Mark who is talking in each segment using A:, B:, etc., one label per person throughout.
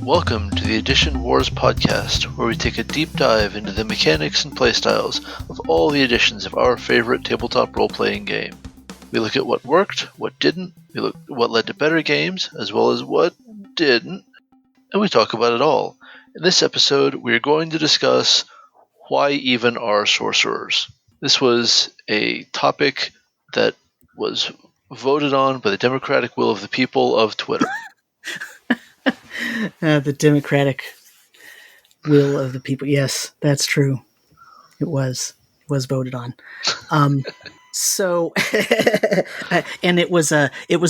A: Welcome to the Edition Wars podcast, where we take a deep dive into the mechanics and playstyles of all the editions of our favorite tabletop role-playing game. We look at what worked, what didn't, we look at what led to better games, as well as what didn't, and we talk about it all. In this episode, we are going to discuss why even are sorcerers. This was a topic that was voted on by the democratic will of the people of Twitter.
B: The democratic will of the people. Yes, that's true. It was voted on. So, and it was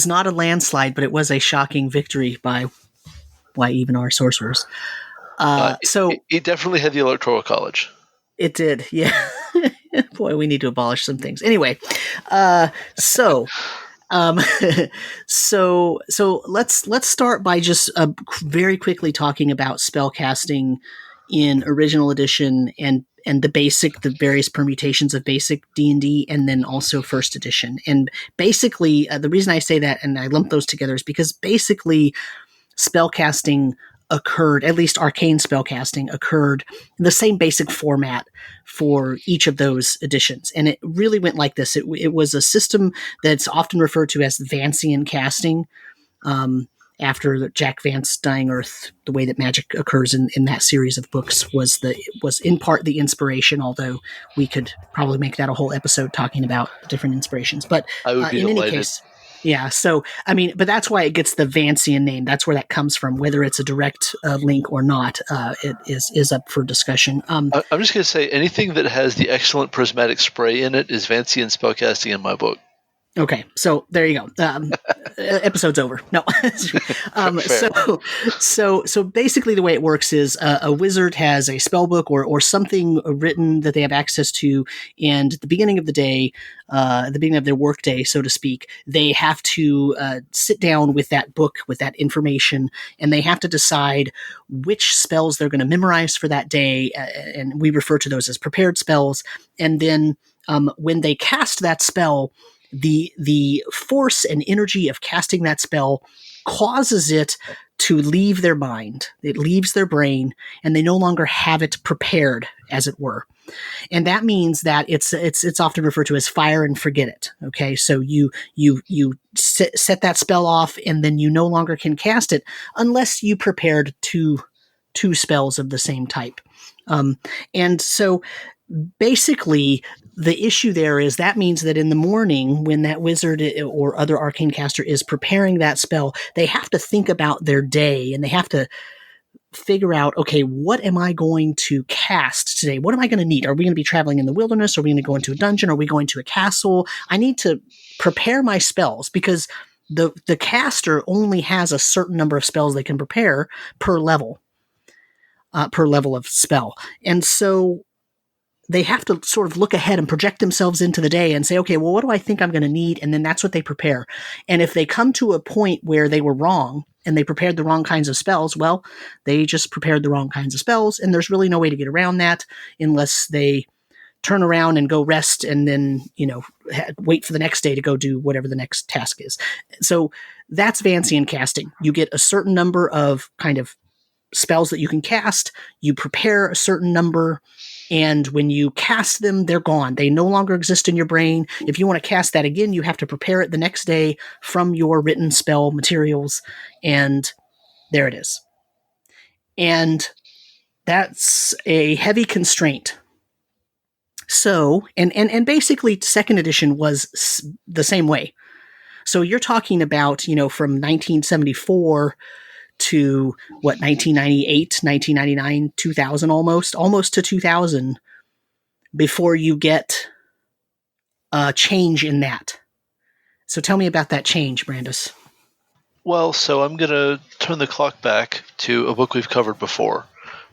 B: not a landslide, but it was a shocking victory by why even are sorcerers. So
A: it definitely had the Electoral College.
B: It did, yeah. Boy, we need to abolish some things. Anyway, so let's start by just very quickly talking about spellcasting in original edition and the various permutations of basic D&D, and then also first edition. And basically, the reason I say that and I lump those together is because basically spellcasting occurred, at least arcane spellcasting occurred in the same basic format for each of those editions. And it really went like this. It was a system that's often referred to as Vancian casting, after Jack Vance Dying Earth. The way that magic occurs in that series of books was in part the inspiration, although we could probably make that a whole episode talking about different inspirations. But
A: I would be
B: in
A: delighted.
B: any case, yeah, so, I mean, but that's why it gets the Vancian name. That's where that comes from. Whether it's a direct link or not, it is up for discussion.
A: I'm just going to say, anything that has the excellent prismatic spray in it is Vancian spellcasting in my book.
B: Okay, so there you go. Episode's over. No. So basically the way it works is a wizard has a spell book or something written that they have access to, and at the beginning of the day, at the beginning of their work day, so to speak, they have to sit down with that book, with that information, and they have to decide which spells they're going to memorize for that day, and we refer to those as prepared spells. And then when they cast that spell, the force and energy of casting that spell causes it to leave their mind. It leaves their brain, and they no longer have it prepared, as it were. And that means that it's often referred to as fire and forget it. Okay, so you set that spell off, and then you no longer can cast it unless you prepared two spells of the same type. And so basically, the issue there is that means that in the morning, when that wizard or other arcane caster is preparing that spell, they have to think about their day, and they have to figure out, okay, what am I going to cast today? What am I going to need? Are we going to be traveling in the wilderness? Are we going to go into a dungeon? Are we going to a castle? I need to prepare my spells, because the caster only has a certain number of spells they can prepare per level of spell. And so they have to sort of look ahead and project themselves into the day and say, okay, well, what do I think I'm going to need? And then that's what they prepare. And if they come to a point where they were wrong and they prepared the wrong kinds of spells, well, they just prepared the wrong kinds of spells, and there's really no way to get around that unless they turn around and go rest and then, wait for the next day to go do whatever the next task is. So that's Vancian casting. You get a certain number of kind of spells that you can cast, you prepare a certain number, and when you cast them, they're gone. They no longer exist in your brain. If you want to cast that again, you have to prepare it the next day from your written spell materials, and there it is. And that's a heavy constraint. So, and basically second edition was the same way. So you're talking about, from 1974 to 1998, 1999, 2000, almost to 2000 before you get a change in that. So tell me about that change, Brandis.
A: Well, so I'm going to turn the clock back to a book we've covered before,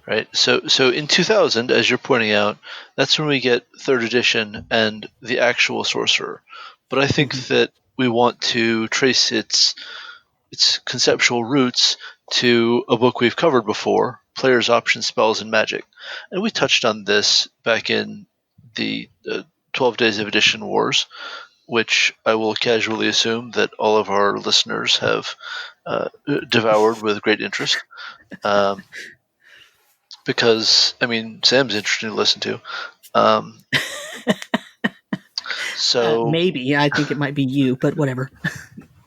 A: right? So in 2000, as you're pointing out, that's when we get third edition and the actual sorcerer. But I think that we want to trace its conceptual roots to a book we've covered before, Player's Options, Spells, and Magic. And we touched on this back in the 12 Days of Edition Wars, which I will casually assume that all of our listeners have devoured with great interest. Because, I mean, Sam's interesting to listen to. So
B: maybe. I think it might be you, but whatever.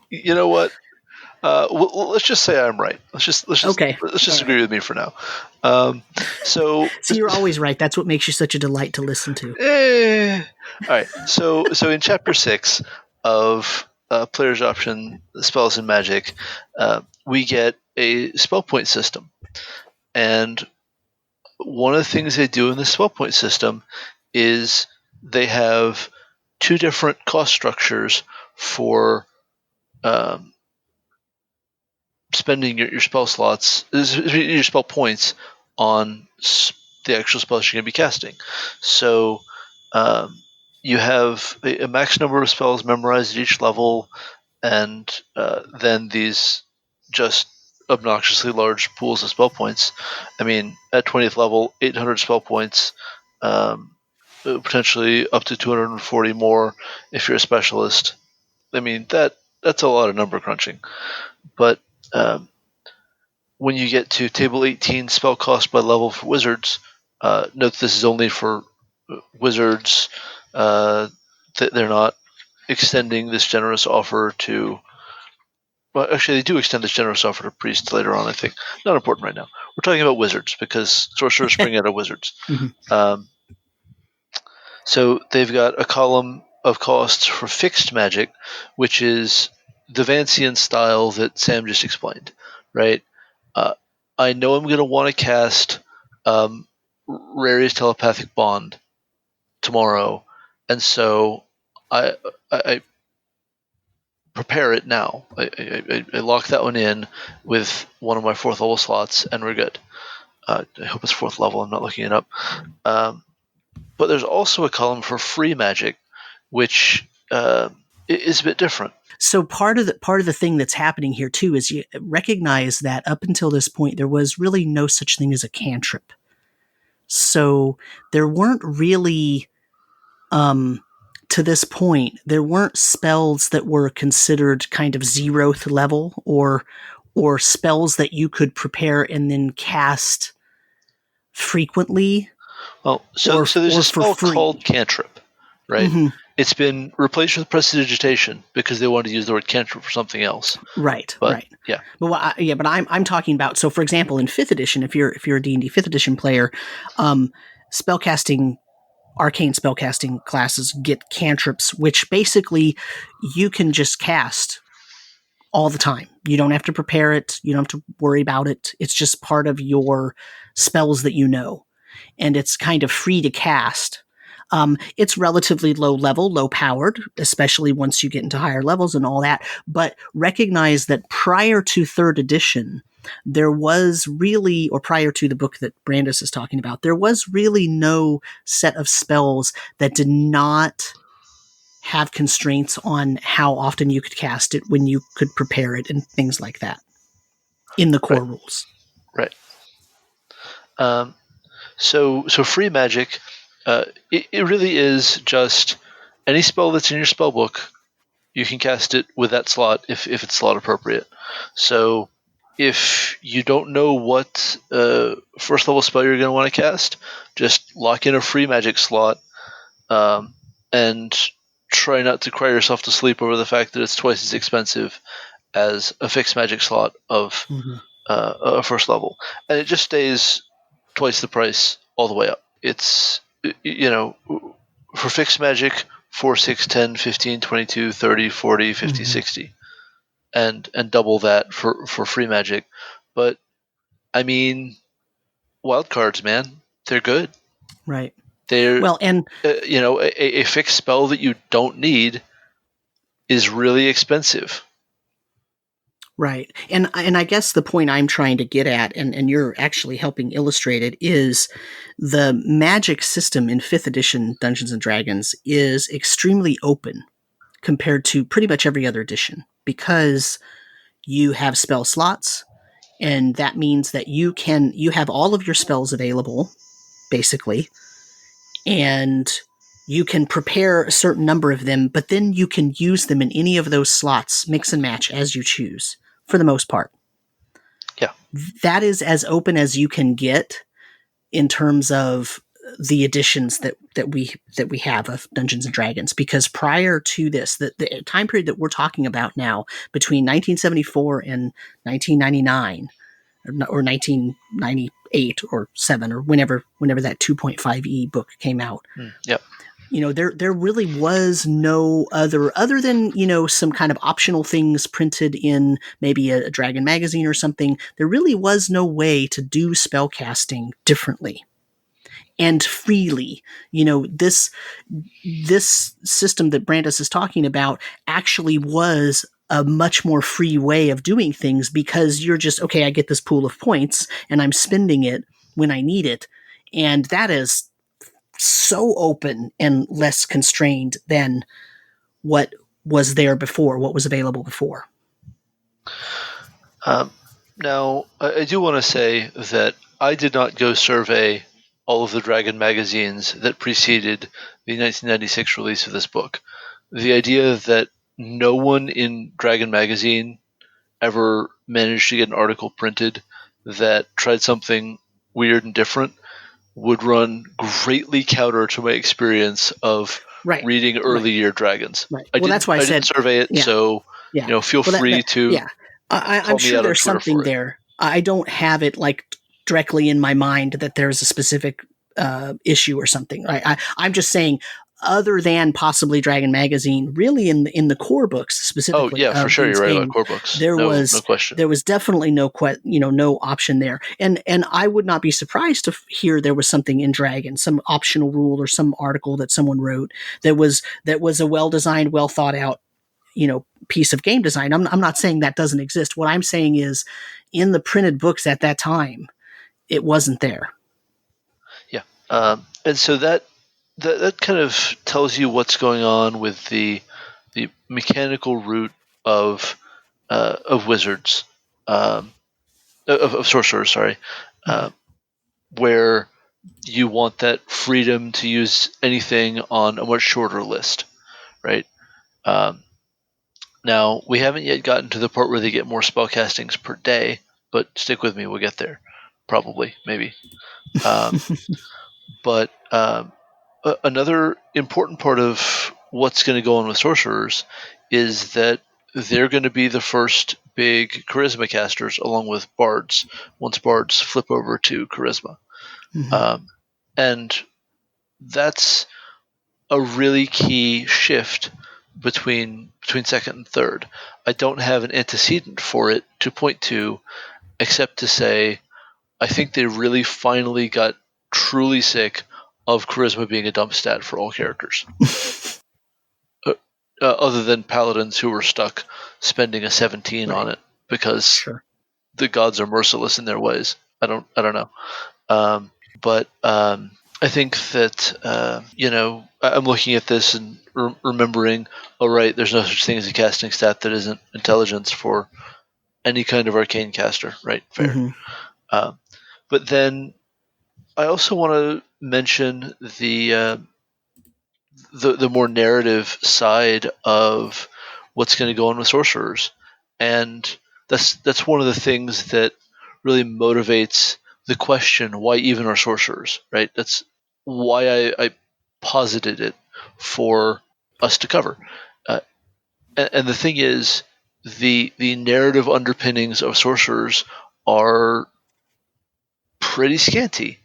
A: you know what? Let's just say I'm right.
B: Okay.
A: Let's just
B: All
A: agree
B: right.
A: with me for now. So
B: See, you're always right. That's what makes you such a delight to listen to.
A: all right. So in chapter 6 of player's option spells and magic, we get a spell point system, and one of the things they do in the spell point system is they have two different cost structures for um, spending your spell slots, your spell points on the actual spells you're going to be casting. So um, you have a max number of spells memorized at each level, and then these just obnoxiously large pools of spell points. I mean, at 20th level, 800 spell points, potentially up to 240 more if you're a specialist. I mean, that's a lot of number crunching. But um, when you get to table 18, spell cost by level for wizards, note this is only for wizards. They're not extending this generous offer to. Well, actually, they do extend this generous offer to priests later on, I think. Not important right now. We're talking about wizards because sorcerers spring out of wizards.
B: Mm-hmm.
A: So they've got a column of costs for fixed magic, which is the Vancian style that Sam just explained, right? Uh, I know I'm going to want to cast Rary's telepathic bond tomorrow, and so I prepare it now. I lock that one in with one of my 4th level slots, and we're good. I hope it's 4th level. I'm not looking it up. But there's also a column for free magic, which is a bit different.
B: So part of the thing that's happening here too is you recognize that up until this point there was really no such thing as a cantrip. So there weren't really to this point, there weren't spells that were considered kind of 0th level or spells that you could prepare and then cast frequently.
A: Well, so there's a spell called cantrip, right?
B: Mm-hmm.
A: It's been replaced with prestidigitation because they wanted to use the word cantrip for something else.
B: Right,
A: but,
B: right.
A: Yeah.
B: But but I'm talking about, so for example, in 5th edition, if you're a D&D 5th edition player, spellcasting, arcane spellcasting classes get cantrips, which basically you can just cast all the time. You don't have to prepare it. You don't have to worry about it. It's just part of your spells that you know. And it's kind of free to cast. It's relatively low level, low powered, especially once you get into higher levels and all that. But recognize that prior to 3rd edition, there was really, or prior to the book that Brandis is talking about, there was really no set of spells that did not have constraints on how often you could cast it, when you could prepare it, and things like that in the core rules.
A: Right. So free magic, it really is just any spell that's in your spell book, you can cast it with that slot if it's slot appropriate. So if you don't know what 1st level spell you're going to want to cast, just lock in a free magic slot and try not to cry yourself to sleep over the fact that it's twice as expensive as a fixed magic slot of a 1st level. And it just stays twice the price all the way up. It's, for fixed magic, 4, 6, 10, 15, 22, 30, 40, 50, 60. And double that for free magic. But, I mean, wildcards, man, they're good.
B: Right.
A: They're,
B: well, and
A: a fixed spell that you don't need is really expensive.
B: Right. And I guess the point I'm trying to get at, and you're actually helping illustrate it, is the magic system in 5th edition Dungeons and Dragons is extremely open compared to pretty much every other edition, because you have spell slots, and that means that you have all of your spells available, basically, and You can prepare a certain number of them, but then you can use them in any of those slots, mix and match as you choose, for the most part.
A: Yeah.
B: That is as open as you can get in terms of the editions that we have of Dungeons and Dragons. Because prior to this, the time period that we're talking about now, between 1974 and 1999, or 1998 or 7, or whenever that 2.5e book came out.
A: Yep.
B: There really was no other than, some kind of optional things printed in maybe a Dragon magazine or something. There really was no way to do spellcasting differently and freely. This system that Brandis is talking about actually was a much more free way of doing things, because you're just, okay, I get this pool of points and I'm spending it when I need it. And that is so open and less constrained than what was there before, what was available before.
A: Now, I do want to say that I did not go survey all of the Dragon magazines that preceded the 1996 release of this book. The idea that no one in Dragon magazine ever managed to get an article printed that tried something weird and different would run greatly counter to my experience of reading early year Dragons.
B: Right. That's why I
A: didn't survey it, so feel free to.
B: I'm sure there's something there. I don't have it like directly in my mind that there's a specific issue or something. Right? I'm just saying, other than possibly Dragon magazine, really in the core books specifically.
A: Oh yeah, for sure, you're right about core books. No question.
B: There was definitely no option there, and I would not be surprised to hear there was something in Dragon, some optional rule or some article that someone wrote that was a well designed, well thought out, piece of game design. I'm not saying that doesn't exist. What I'm saying is, in the printed books at that time, it wasn't there.
A: Yeah, and so that kind of tells you what's going on with the mechanical root of wizards, of sorcerers. Sorry, where you want that freedom to use anything on a much shorter list, right? Now, we haven't yet gotten to the part where they get more spellcastings per day, but stick with me, we'll get there. Probably, maybe. But another important part of what's going to go on with Sorcerers is that they're going to be the first big charisma casters, along with bards, once bards flip over to charisma. Mm-hmm. And that's a really key shift between second and third. I don't have an antecedent for it to point to, except to say I think they really finally got truly sick of charisma being a dump stat for all characters. Other than paladins who were stuck spending a 17 on it because the gods are merciless in their ways. I don't know. But I think that I'm looking at this and remembering, right, there's no such thing as a casting stat that isn't intelligence for any kind of arcane caster, right? Fair. Mm-hmm. But then I also want to mention the more narrative side of what's going to go on with Sorcerers, and that's one of the things that really motivates the question, why even are Sorcerers, right? That's why I posited it for us to cover. And the thing is, the narrative underpinnings of Sorcerers are pretty scanty.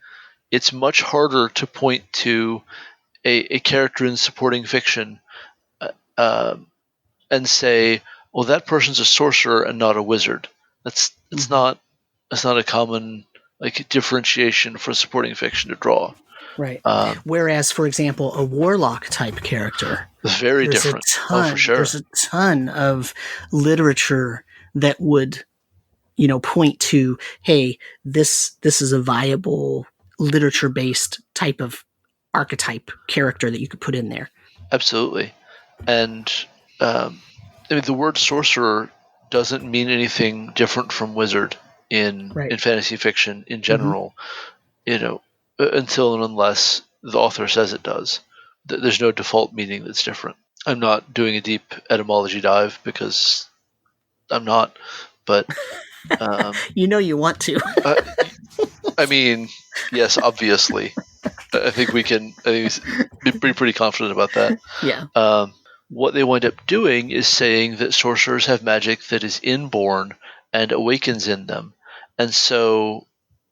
A: It's much harder to point to a character in supporting fiction and say, well, that person's a sorcerer and not a wizard. That's not a common differentiation for supporting fiction to draw.
B: Right. Whereas, for example, a warlock type character,
A: very different. For sure.
B: There's a ton of literature that would, point to, hey, this is a viable literature-based type of archetype character that you could put in there.
A: Absolutely. And the word sorcerer doesn't mean anything different from wizard in fantasy fiction in general, until and unless the author says it does. there's no default meaning that's different. I'm not doing a deep etymology dive because I'm not, but
B: you want to.
A: uh, I mean, yes, obviously. I think we can. I think be pretty confident about that.
B: Yeah.
A: What they wind up doing is saying that sorcerers have magic that is inborn and awakens in them, and so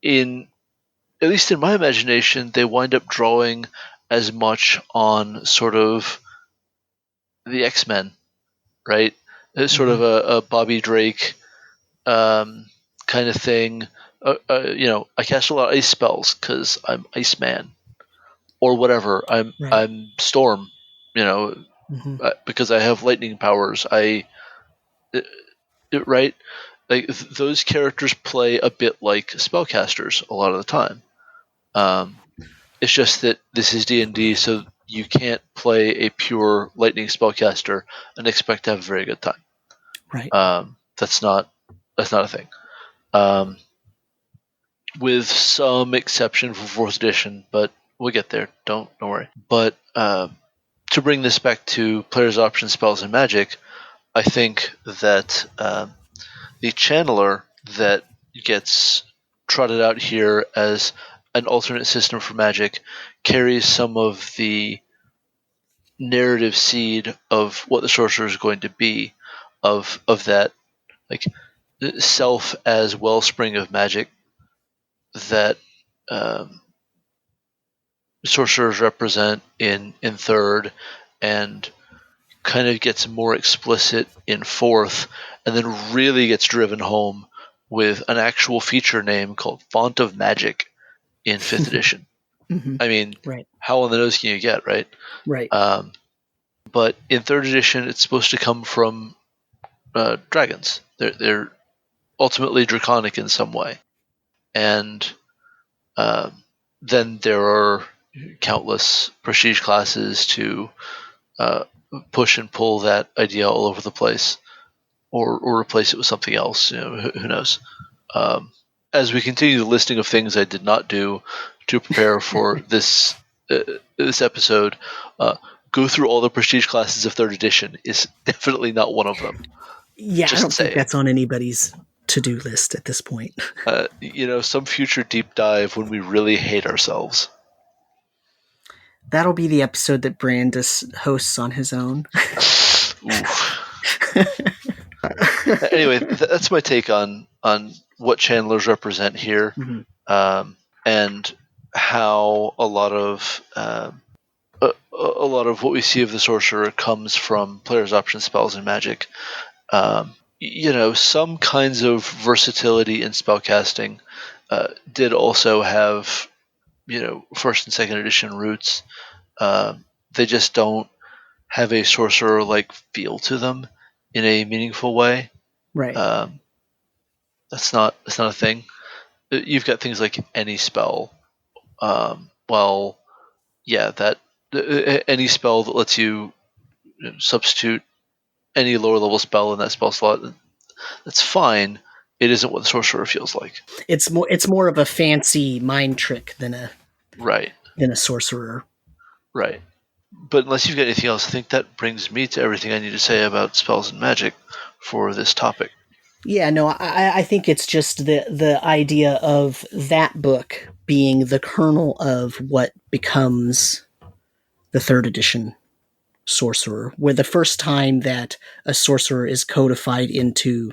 A: at least in my imagination, they wind up drawing as much on sort of the X-Men, right? It's sort of a Bobby Drake kind of thing. I cast a lot of ice spells because I'm Iceman or whatever. I'm Storm, because I have lightning powers. Right? Like those characters play a bit like spellcasters a lot of the time. It's just that this is D&D, so you can't play a pure lightning spellcaster and expect to have a very good time.
B: Right.
A: That's not a thing. With some exception for 4th edition, but we'll get there. Don't worry. But to bring this back to players' option spells and magic, I think that the channeler that gets trotted out here as an alternate system for magic carries some of the narrative seed of what the sorcerer is going to be, of that like self as wellspring of magic that sorcerers represent in 3rd, and kind of gets more explicit in 4th, and then really gets driven home with an actual feature name called Font of Magic in 5th edition. I mean,
B: Right.
A: how on the nose can you get, right?
B: Right.
A: But in 3rd edition, it's supposed to come from dragons. They're ultimately draconic in some way, and then there are countless prestige classes to push and pull that idea all over the place, or replace it with something else. Who knows? As we continue the listing of things I did not do to prepare for this episode, go through all the prestige classes of 3rd edition is definitely not one of them.
B: Yeah,
A: Just
B: I don't
A: saying.
B: think that's on anybody's to-do list at this point.
A: Some future deep dive when we really hate ourselves.
B: That'll be the episode that Brandis hosts on his own.
A: Anyway, that's my take on what channelers represent here, and how a lot of what we see of the sorcerer comes from players' option spells and magic. Some kinds of versatility in spellcasting did also have, 1st and 2nd edition roots. They just don't have a sorcerer-like feel to them in a meaningful way.
B: Right.
A: That's not a thing. You've got things like any spell. Any spell that lets you substitute any lower level spell in that spell slot, that's fine. It isn't what the sorcerer feels like.
B: It's more of a fancy mind trick than a sorcerer.
A: Right. But unless you've got anything else, I think that brings me to everything I need to say about spells and magic for this topic.
B: Yeah, no, I think it's just the idea of that book being the kernel of what becomes the 3rd edition sorcerer, where the first time that a sorcerer is codified into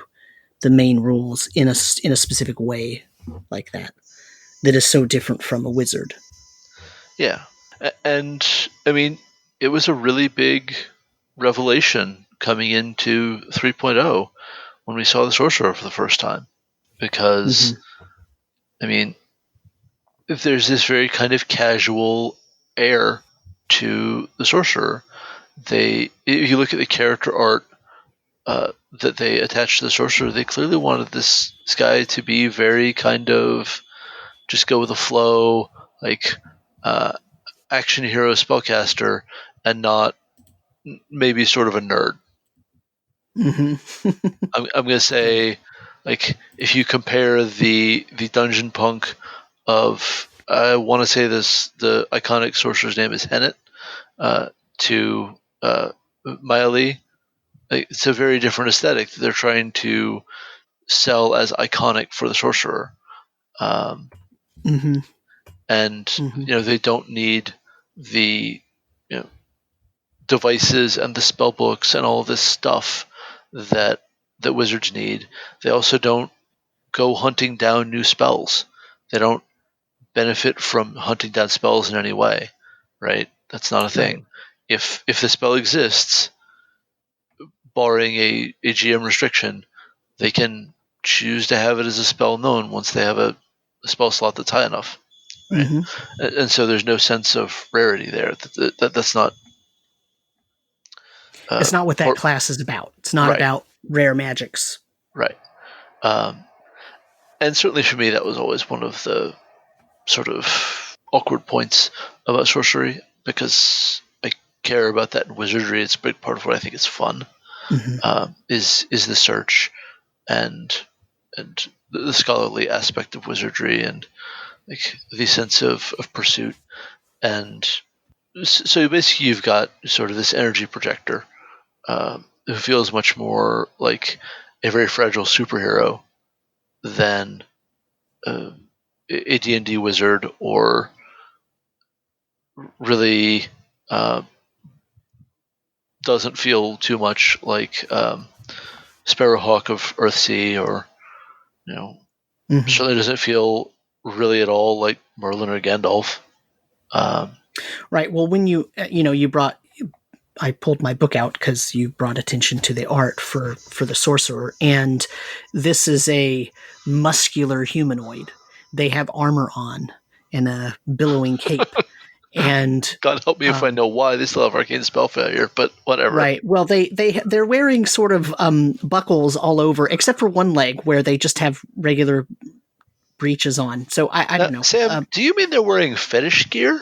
B: the main rules in a specific way like that is so different from a wizard.
A: Yeah. And, I mean, it was a really big revelation coming into 3.0 when we saw the sorcerer for the first time. Because, I mean, there's this very kind of casual air to the sorcerer. If you look at the character art that they attached to the sorcerer, they clearly wanted this guy to be very kind of just go with the flow, like action hero spellcaster, and not maybe sort of a nerd. I'm going to say, like, if you compare the dungeon punk of, I want to say the iconic sorcerer's name is Hennet, to Miley. It's a very different aesthetic that they're trying to sell as iconic for the sorcerer.
B: Mm-hmm.
A: And
B: Mm-hmm.
A: they don't need the devices and the spell books and all this stuff that wizards need. They also don't go hunting down new spells. They don't benefit from hunting down spells in any way, right? That's not a thing.
B: Right.
A: If the spell exists, barring a GM restriction, they can choose to have it as a spell known once they have a spell slot that's high enough, right?
B: Mm-hmm.
A: And so there's no sense of rarity there. That's not.
B: It's not what that
A: Or,
B: class is about. It's not
A: right,
B: about rare magics.
A: right. And certainly for me, that was always one of the sort of awkward points about sorcery, because I care about that in wizardry. It's a big part of what I think is fun.
B: Mm-hmm.
A: Is the search and the scholarly aspect of wizardry, and like the sense of pursuit. And so basically you've got sort of this energy projector who feels much more like a very fragile superhero than a D&D wizard, or really doesn't feel too much like Sparrowhawk of Earthsea, or
B: Mm-hmm.
A: certainly doesn't feel really at all like Merlin or Gandalf.
B: Right. Well, when you brought, I pulled my book out because you brought attention to the art for the sorcerer, and this is a muscular humanoid. They have armor on and a billowing cape, and
A: God help me if I know why they still have arcane spell failure, but whatever.
B: right. Well, they're wearing sort of buckles all over, except for one leg where they just have regular breeches on. So I don't know.
A: Sam, do you mean they're wearing fetish gear?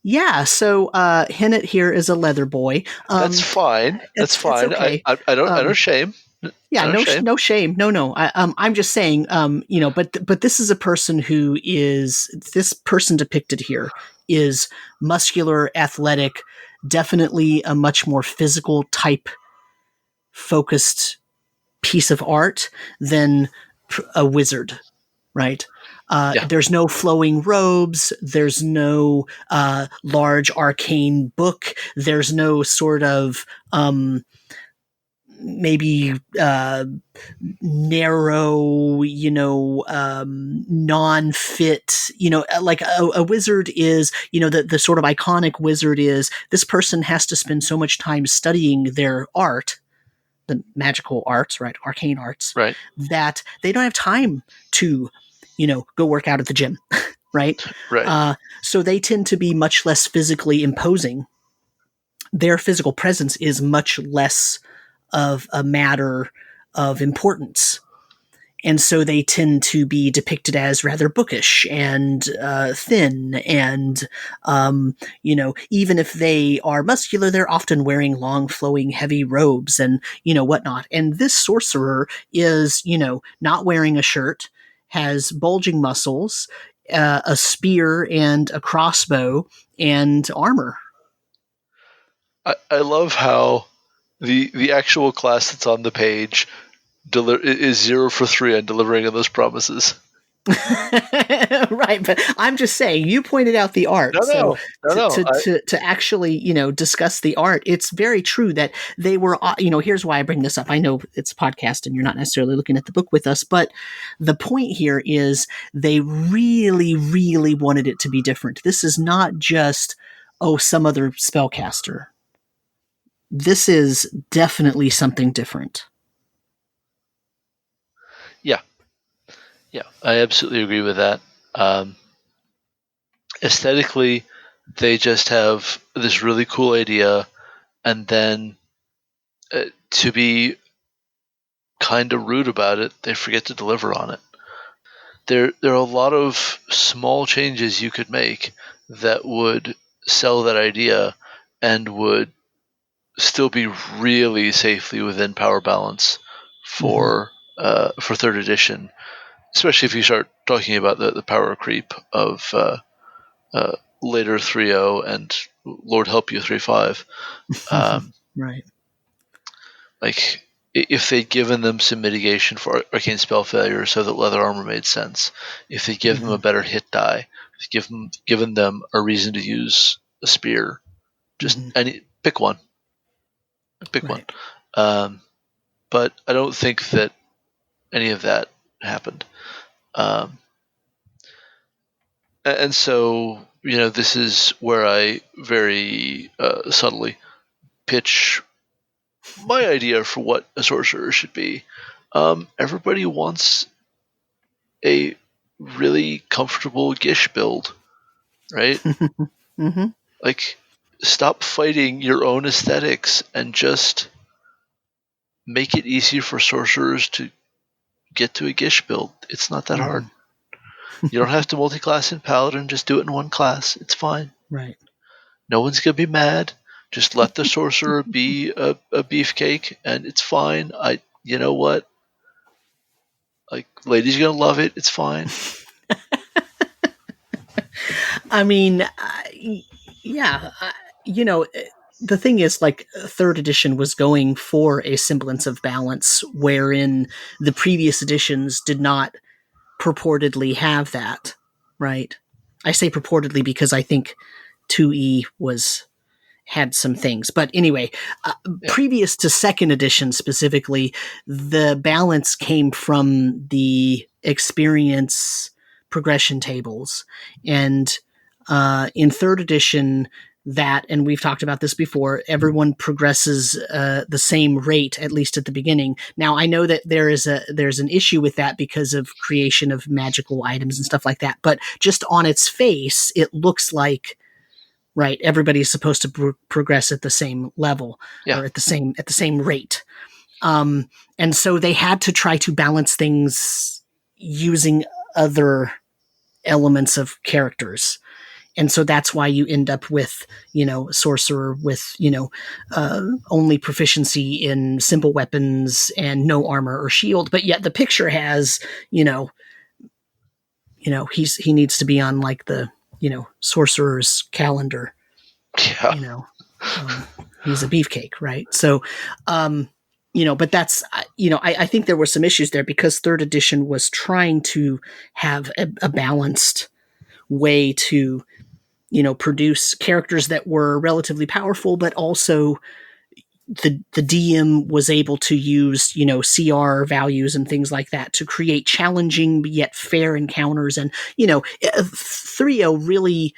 B: Yeah, so Hennett here is a leather boy.
A: That's fine. That's fine.
B: It's okay.
A: I don't shame.
B: Yeah,
A: no shame.
B: No shame. No. I'm just saying, but this is a person who is, this person depicted here is muscular, athletic, definitely a much more physical type focused piece of art than a wizard, right?
A: Yeah.
B: There's no flowing robes. There's no large arcane book. There's no sort of maybe narrow, non-fit, like a wizard is, the sort of iconic wizard is, this person has to spend so much time studying their art, the magical arts, right, arcane arts,
A: right,
B: that they don't have time to, go work out at the gym, right?
A: Right.
B: So they tend to be much less physically imposing. Their physical presence is much less of a matter of importance. And so they tend to be depicted as rather bookish and thin, and even if they are muscular, they're often wearing long, flowing, heavy robes and whatnot. And this sorcerer is not wearing a shirt, has bulging muscles, a spear and a crossbow and armor.
A: I love how the actual class that's on the page is 0 for 3 on delivering on those promises.
B: Right, but I'm just saying, you pointed out the art.
A: No.
B: To actually, discuss the art, it's very true that they were, here's why I bring this up. I know it's a podcast and you're not necessarily looking at the book with us, but the point here is they really, really wanted it to be different. This is not just, some other spellcaster. This is definitely something different.
A: Yeah, I absolutely agree with that. Aesthetically, they just have this really cool idea, and then to be kind of rude about it, they forget to deliver on it. There are a lot of small changes you could make that would sell that idea and would still be really safely within power balance for 3rd edition, especially if you start talking about the power creep of later 3.0 and Lord help you 3.5.
B: Right.
A: Like, if they'd given them some mitigation for arcane spell failure so that leather armor made sense, if they give them a better hit die, if given them a reason to use a spear, just pick one. Pick one. But I don't think that any of that happened. And so, this is where I very subtly pitch my idea for what a sorcerer should be. Everybody wants a really comfortable Gish build, right? Like, stop fighting your own aesthetics and just make it easier for sorcerers to get to a Gish build. It's not that hard. You don't have to multi-class in Paladin, just do it in one class. It's fine.
B: Right.
A: No one's going to be mad. Just let the sorcerer be a beefcake, and it's fine. You know what? Like, ladies are going to love it. It's fine.
B: I mean, yeah. The thing is, like, 3rd edition was going for a semblance of balance, wherein the previous editions did not purportedly have that, right? I say purportedly because I think 2E had some things. But anyway, previous to 2nd edition specifically, the balance came from the experience progression tables. And in 3rd edition, and we've talked about this before, everyone progresses the same rate, at least at the beginning. Now, I know that there's an issue with that because of creation of magical items and stuff like that. But just on its face, it looks like, right, everybody's supposed to progress at the same level or at the same rate. And so they had to try to balance things using other elements of characters. And so that's why you end up with, sorcerer with, only proficiency in simple weapons and no armor or shield. But yet the picture has, he needs to be on like the, sorcerer's calendar.
A: Yeah.
B: He's a beefcake, right? So, but that's, I think there were some issues there because 3rd edition was trying to have a balanced way to, produce characters that were relatively powerful, but also the DM was able to use, CR values and things like that to create challenging yet fair encounters. And, 3.0 really,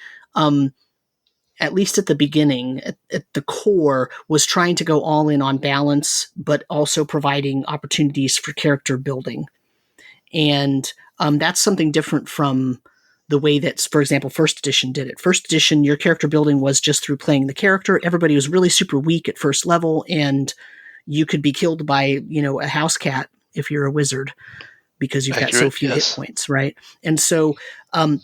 B: at least at the beginning, at the core, was trying to go all in on balance, but also providing opportunities for character building. And that's something different from the way that, for example, 1st edition did it. 1st edition, your character building was just through playing the character. Everybody was really super weak at 1st level, and you could be killed by, a house cat if you're a wizard because you've got so few hit points, right? And so,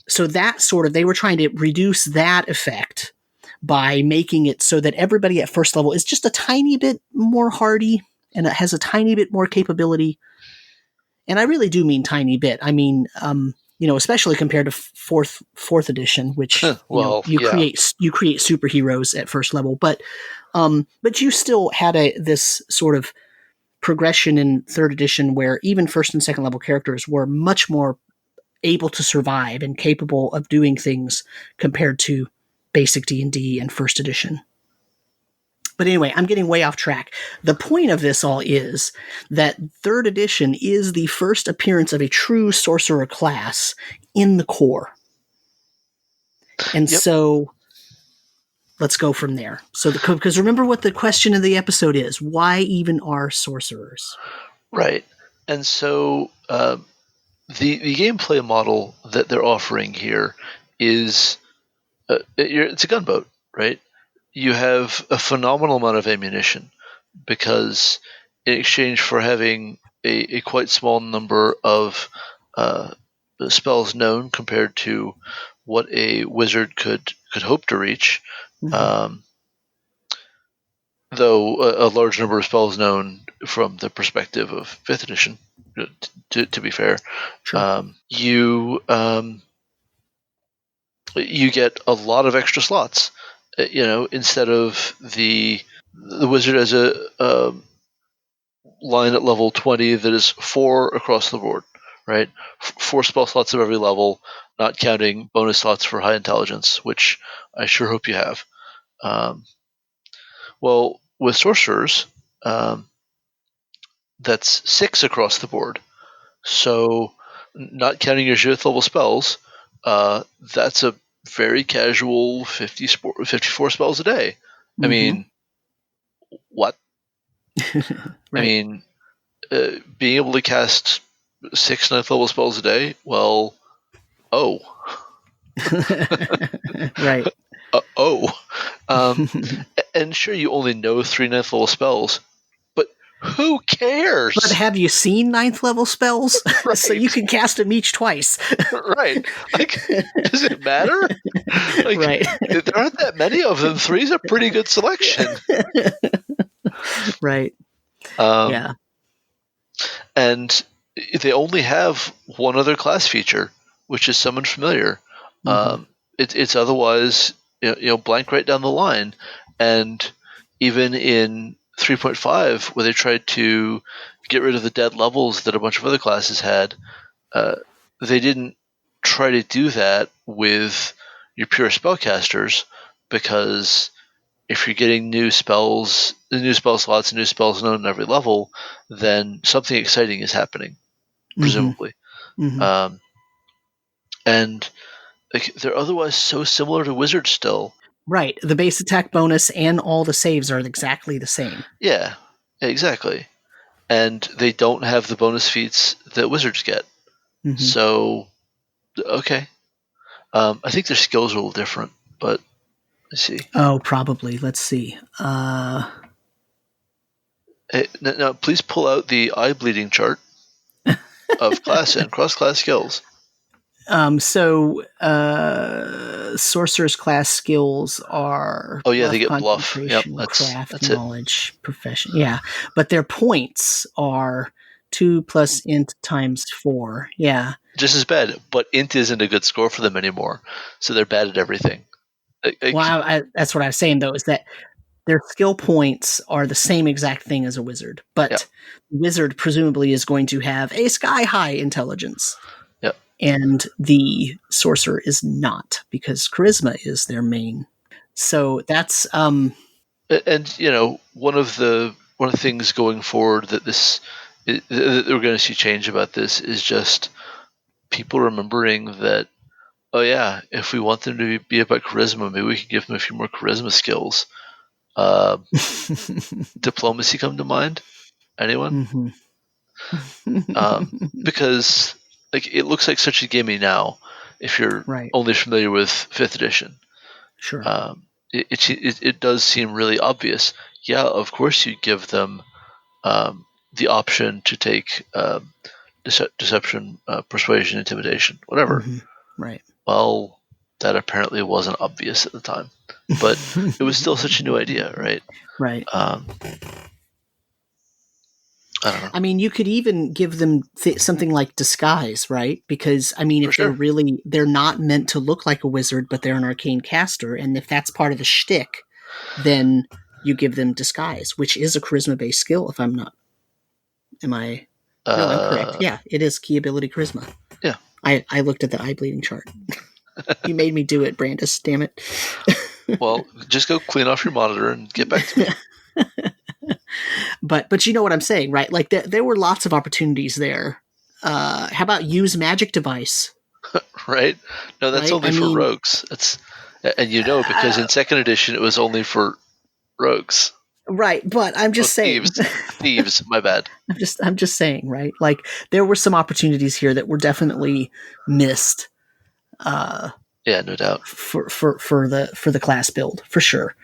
B: so that sort of, they were trying to reduce that effect by making it so that everybody at 1st level is just a tiny bit more hardy and it has a tiny bit more capability. And I really do mean tiny bit. I mean, especially compared to fourth edition, which you create superheroes at 1st level, but you still had this sort of progression in 3rd edition where even 1st and 2nd level characters were much more able to survive and capable of doing things compared to basic D&D and 1st edition. But anyway, I'm getting way off track. The point of this all is that 3rd edition is the first appearance of a true sorcerer class in the core. And so let's go from there. So because remember what the question of the episode is: why even are sorcerers?
A: Right. And so the gameplay model that they're offering here is it's a gunboat, right? You have a phenomenal amount of ammunition because in exchange for having a quite small number of spells known compared to what a wizard could hope to reach, though a large number of spells known from the perspective of 5th edition, to be fair,
B: sure.
A: you get a lot of extra slots. Instead of the wizard has a line at level 20 that is 4 across the board, right? 4 spell slots of every level, not counting bonus slots for high intelligence, which I sure hope you have. Well, with sorcerers, that's 6 across the board. So, not counting your 0th level spells, that's a very casual 54 spells a day. I mean, what?
B: Right.
A: I mean, being able to cast 6 9th level spells a day, well, oh.
B: Right.
A: And sure, you only know 3 9th level spells, but who cares?
B: But have you seen 9th level spells?
A: Right.
B: So you can cast them each twice.
A: Right. Like, does it matter? Like,
B: right.
A: There aren't that many of them. 3's a pretty good selection.
B: Right.
A: Yeah. And they only have one other class feature, which is Summon Familiar. It's otherwise blank right down the line. And even in 3.5, where they tried to get rid of the dead levels that a bunch of other classes had, they didn't try to do that with your pure spellcasters, because if you're getting new spell slots and new spells known at every level, then something exciting is happening, presumably. And they're otherwise so similar to Wizards still.
B: Right. The base attack bonus and all the saves are exactly the same.
A: Yeah, exactly. And they don't have the bonus feats that Wizards get. So, okay. I think their skills are a little different, but let's see.
B: Oh, probably. Let's see.
A: Now, please pull out the eye bleeding chart of class and cross-class skills.
B: Sorcerer's class skills are
A: they get bluff. Yep,
B: craft,
A: that's
B: knowledge, profession. Yeah, but their points are 2 plus int times 4. Yeah,
A: just as bad. But int isn't a good score for them anymore, so they're bad at everything.
B: Well, that's what I was saying though, is that their skill points are the same exact thing as a wizard, but wizard presumably is going to have a sky-high intelligence.
A: Yep.
B: And the sorcerer is not, because charisma is their main. So that's
A: and one of the things going forward that that we're going to see change about this is just people remembering that, oh yeah, if we want them to be about charisma, maybe we can give them a few more charisma skills. Diplomacy come to mind? Anyone? Because it looks like such a gimme now if you're only familiar with 5th edition.
B: Sure.
A: It does seem really obvious. Yeah, of course you give them the option to take deception, persuasion, intimidation, whatever.
B: Right.
A: Well, that apparently wasn't obvious at the time, but it was still such a new idea, right?
B: Right.
A: I don't know.
B: I mean, you could even give them something like disguise, right? Because, I mean, if they're not meant to look like a wizard, but they're an arcane caster, and if that's part of the shtick, then you give them disguise, which is a charisma-based skill, if I'm not... No, I'm correct. Yeah, it is key ability charisma.
A: Yeah.
B: I looked at the eye bleeding chart. You made me do it, Brandis, damn it.
A: Well, just go clean off your monitor and get back to me.
B: But you know what I'm saying, right? Like there were lots of opportunities there. How about use magic device?
A: Right? No, that's only for rogues. And because in 2nd edition it was only for rogues.
B: Right, but I'm just saying.
A: Thieves, my bad.
B: I'm just saying, right? Like there were some opportunities here that were definitely missed.
A: Yeah, no doubt.
B: For the class build, for sure.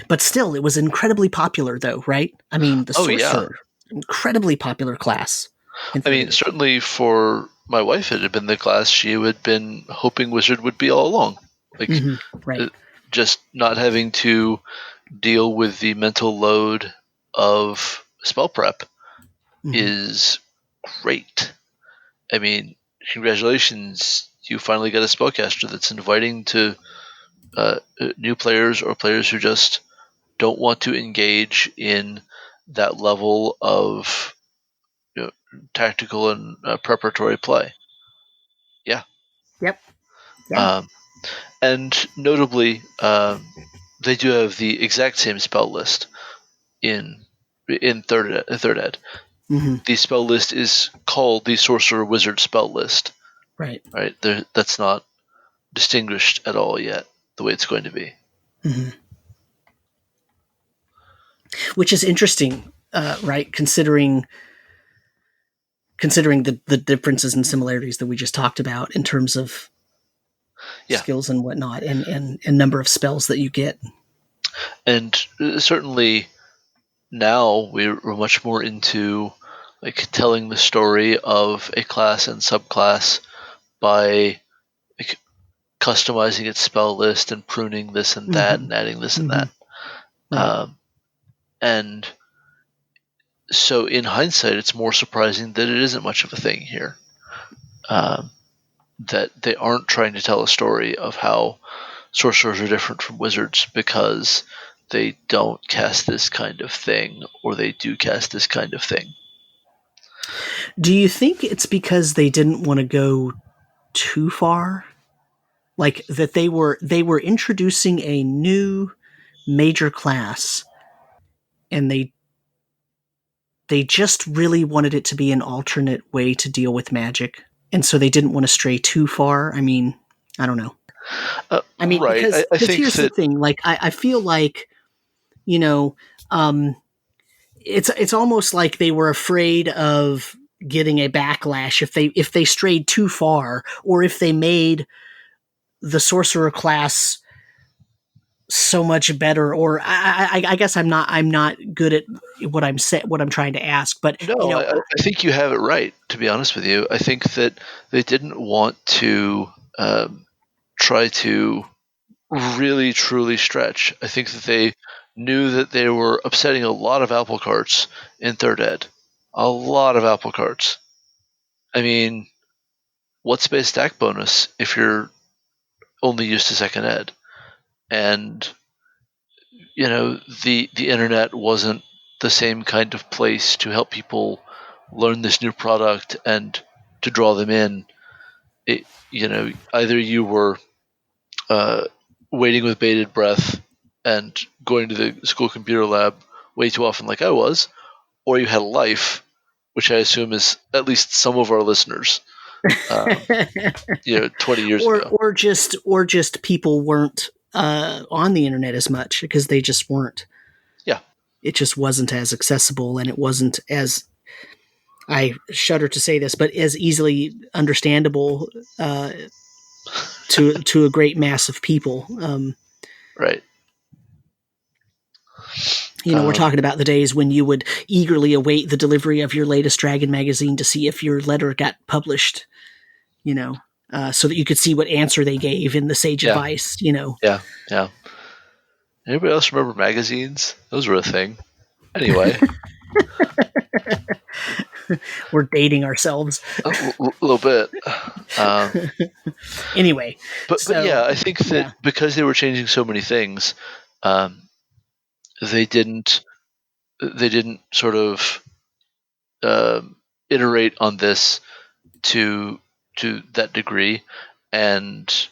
B: But still, it was incredibly popular, though, right? I mean, the sorcerer, incredibly popular class.
A: I mean, certainly for my wife, it had been the class she had been hoping Wizard would be all along.
B: Right.
A: Just not having to deal with the mental load of spell prep is great. I mean, congratulations, you finally get a spellcaster that's inviting to new players or players who just don't want to engage in that level of tactical and preparatory play. Yeah.
B: Yep. Yeah.
A: And notably, they do have the exact same spell list in third ed.
B: Mm-hmm.
A: The spell list is called the Sorcerer Wizard spell list.
B: Right.
A: Right. That's not distinguished at all yet the way it's going to be.
B: Mm-hmm. Which is interesting, right? Considering the differences and similarities that we just talked about in terms of skills and whatnot, and number of spells that you get.
A: And certainly now we're much more into like telling the story of a class and subclass by like customizing its spell list and pruning this and that and adding this and that. Right. And so in hindsight, it's more surprising that it isn't much of a thing here. That they aren't trying to tell a story of how sorcerers are different from wizards because they don't cast this kind of thing or they do cast this kind of thing.
B: Do you think it's because they didn't want to go too far? Like that they were introducing a new major class and they just really wanted it to be an alternate way to deal with magic, and so they didn't want to stray too far. I mean, I don't know. I mean,
A: right.
B: because
A: I think
B: here's the thing. Like, I feel like, it's almost like they were afraid of getting a backlash if they strayed too far, or if they made the sorcerer class so much better. Or I guess I'm not good at what I'm trying to ask. But
A: no, I think you have it right. To be honest with you, I think that they didn't want to try to really truly stretch. I think that they knew that they were upsetting a lot of apple carts in third ed. A lot of apple carts. I mean, what's base stack bonus if you're only used to second ed? And the internet wasn't the same kind of place to help people learn this new product and to draw them in. Either you were waiting with bated breath and going to the school computer lab way too often like I was, or you had a life, which I assume is at least some of our listeners, 20 years ago.
B: Or just people weren't on the internet as much because they just weren't.
A: Yeah.
B: It just wasn't as accessible, and it wasn't as, I shudder to say this, but as easily understandable to a great mass of people.
A: Right.
B: We're talking about the days when you would eagerly await the delivery of your latest Dragon magazine to see if your letter got published, so that you could see what answer they gave in the sage advice,
A: Yeah. Anybody else remember magazines? Those were a thing. Anyway.
B: We're dating ourselves.
A: A little bit.
B: Anyway.
A: But yeah, I think that because they were changing so many things, they didn't sort of iterate on this to that degree, and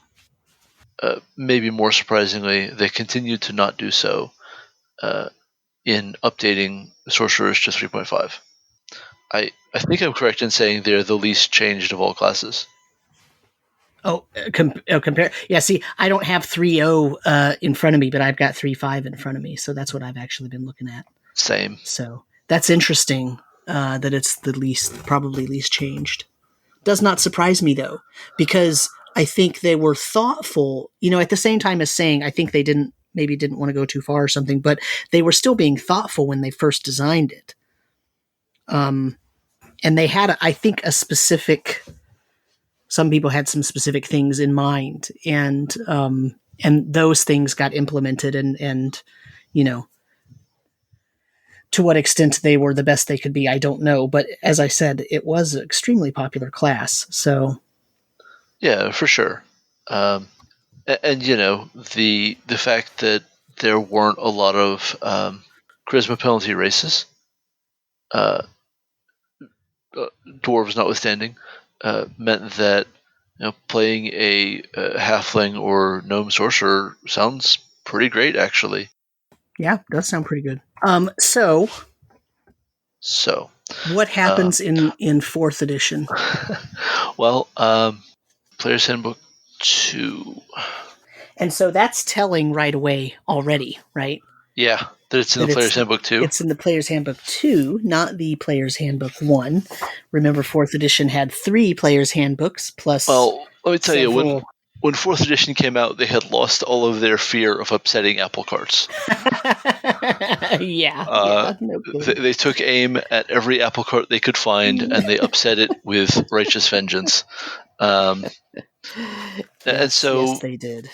A: maybe more surprisingly, they continued to not do so in updating Sorcerers to 3.5. I think I'm correct in saying they're the least changed of all classes.
B: Compare. Yeah, see, I don't have 3.0 in front of me, but I've got 3.5 in front of me, so that's what I've actually been looking at.
A: Same.
B: So that's interesting that it's probably least changed. Does not surprise me, though, because I think they were thoughtful, at the same time as saying I think they didn't want to go too far or something, but they were still being thoughtful when they first designed it. And they had, I think, some people had some specific things in mind, and those things got implemented, and to what extent they were the best they could be, I don't know. But as I said, it was an extremely popular class. So
A: Yeah, for sure. And the fact that there weren't a lot of charisma penalty races, dwarves notwithstanding, meant that playing a halfling or gnome sorcerer sounds pretty great, actually.
B: Yeah, does sound pretty good. So what happens in fourth edition?
A: Well, Player's Handbook 2.
B: And so that's telling right away already, right?
A: Yeah, that it's in
B: That
A: the Player's Handbook 2.
B: It's in the Player's Handbook 2, not the Player's Handbook 1. Remember, 4th edition had 3 Player's Handbooks plus.
A: Well, let me tell you,
B: several...
A: when 4th edition came out, they had lost all of their fear of upsetting apple carts.
B: Yeah, no kidding.
A: They took aim at every apple cart they could find, and they upset it with righteous vengeance. And so,
B: yes, they did.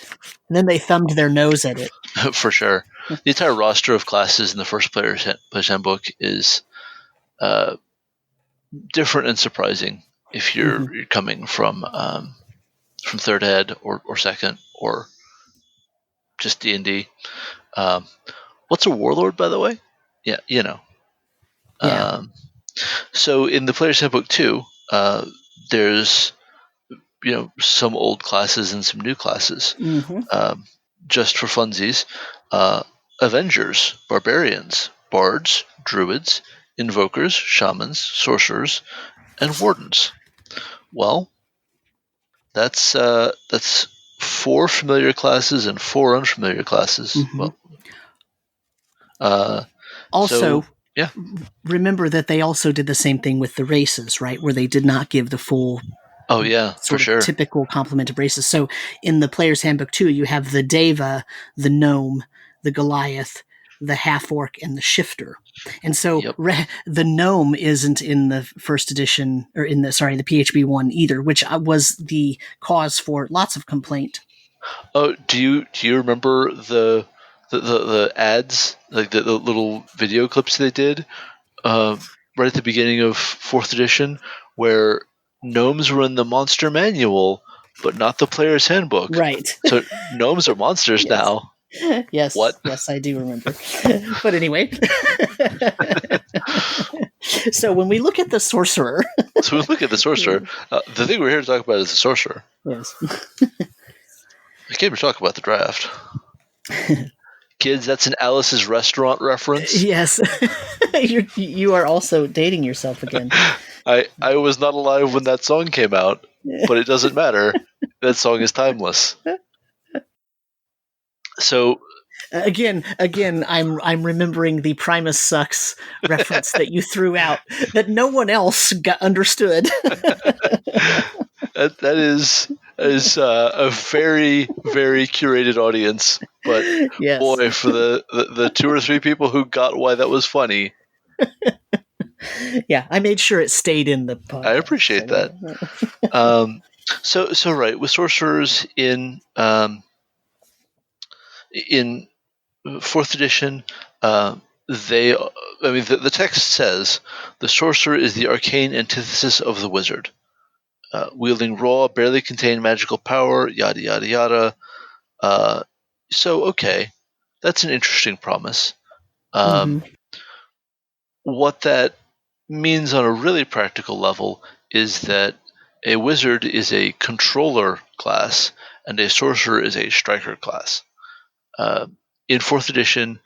B: And then they thumbed their nose at it.
A: For sure. The entire roster of classes in the first Player's Handbook is different and surprising if you're coming from 3rd Ed or 2nd or just D&D. What's a warlord, by the way? Yeah,
B: Yeah.
A: So in the Player's Handbook 2, there's some old classes and some new classes. Just for funsies, Avengers, Barbarians, Bards, Druids, Invokers, Shamans, Sorcerers, and Wardens. Well, that's 4 familiar classes and 4 unfamiliar classes. Well,
B: also,
A: so, yeah.
B: Remember that they also did the same thing with the races, right? Where they did not give the full
A: for sure.
B: typical complement of races. So in the Player's Handbook 2, you have the Deva, the Gnome, the Goliath, the Half-Orc, and the Shifter. And so the Gnome isn't in the first edition, or in the PHB 1 either, which was the cause for lots of complaint.
A: Oh, do you remember the ads, like the little video clips they did right at the beginning of 4th edition, where gnomes were in the monster manual, but not the Player's Handbook.
B: Right.
A: So gnomes are monsters now.
B: Yes.
A: What?
B: Yes, I do remember. But anyway. So when we look at the sorcerer.
A: The thing we're here to talk about is the sorcerer.
B: Yes.
A: I came to talk about the draft. Kids, that's an Alice's Restaurant reference.
B: Yes. You are also dating yourself again.
A: I was not alive when that song came out, but it doesn't matter. That song is timeless. So
B: again, I'm remembering the Primus Sucks reference that you threw out that no one else understood.
A: That is a very, very curated audience, but
B: yes.
A: Boy, for the 2 or 3 people who got why that was funny.
B: Yeah, I made sure it stayed in the podcast.
A: I appreciate that. So right, with sorcerers in 4th edition, the text says the sorcerer is the arcane antithesis of the wizard, wielding raw, barely contained magical power, yada yada yada. So okay, that's an interesting promise. What that means on a really practical level is that a wizard is a controller class and a sorcerer is a striker class. In 4th edition,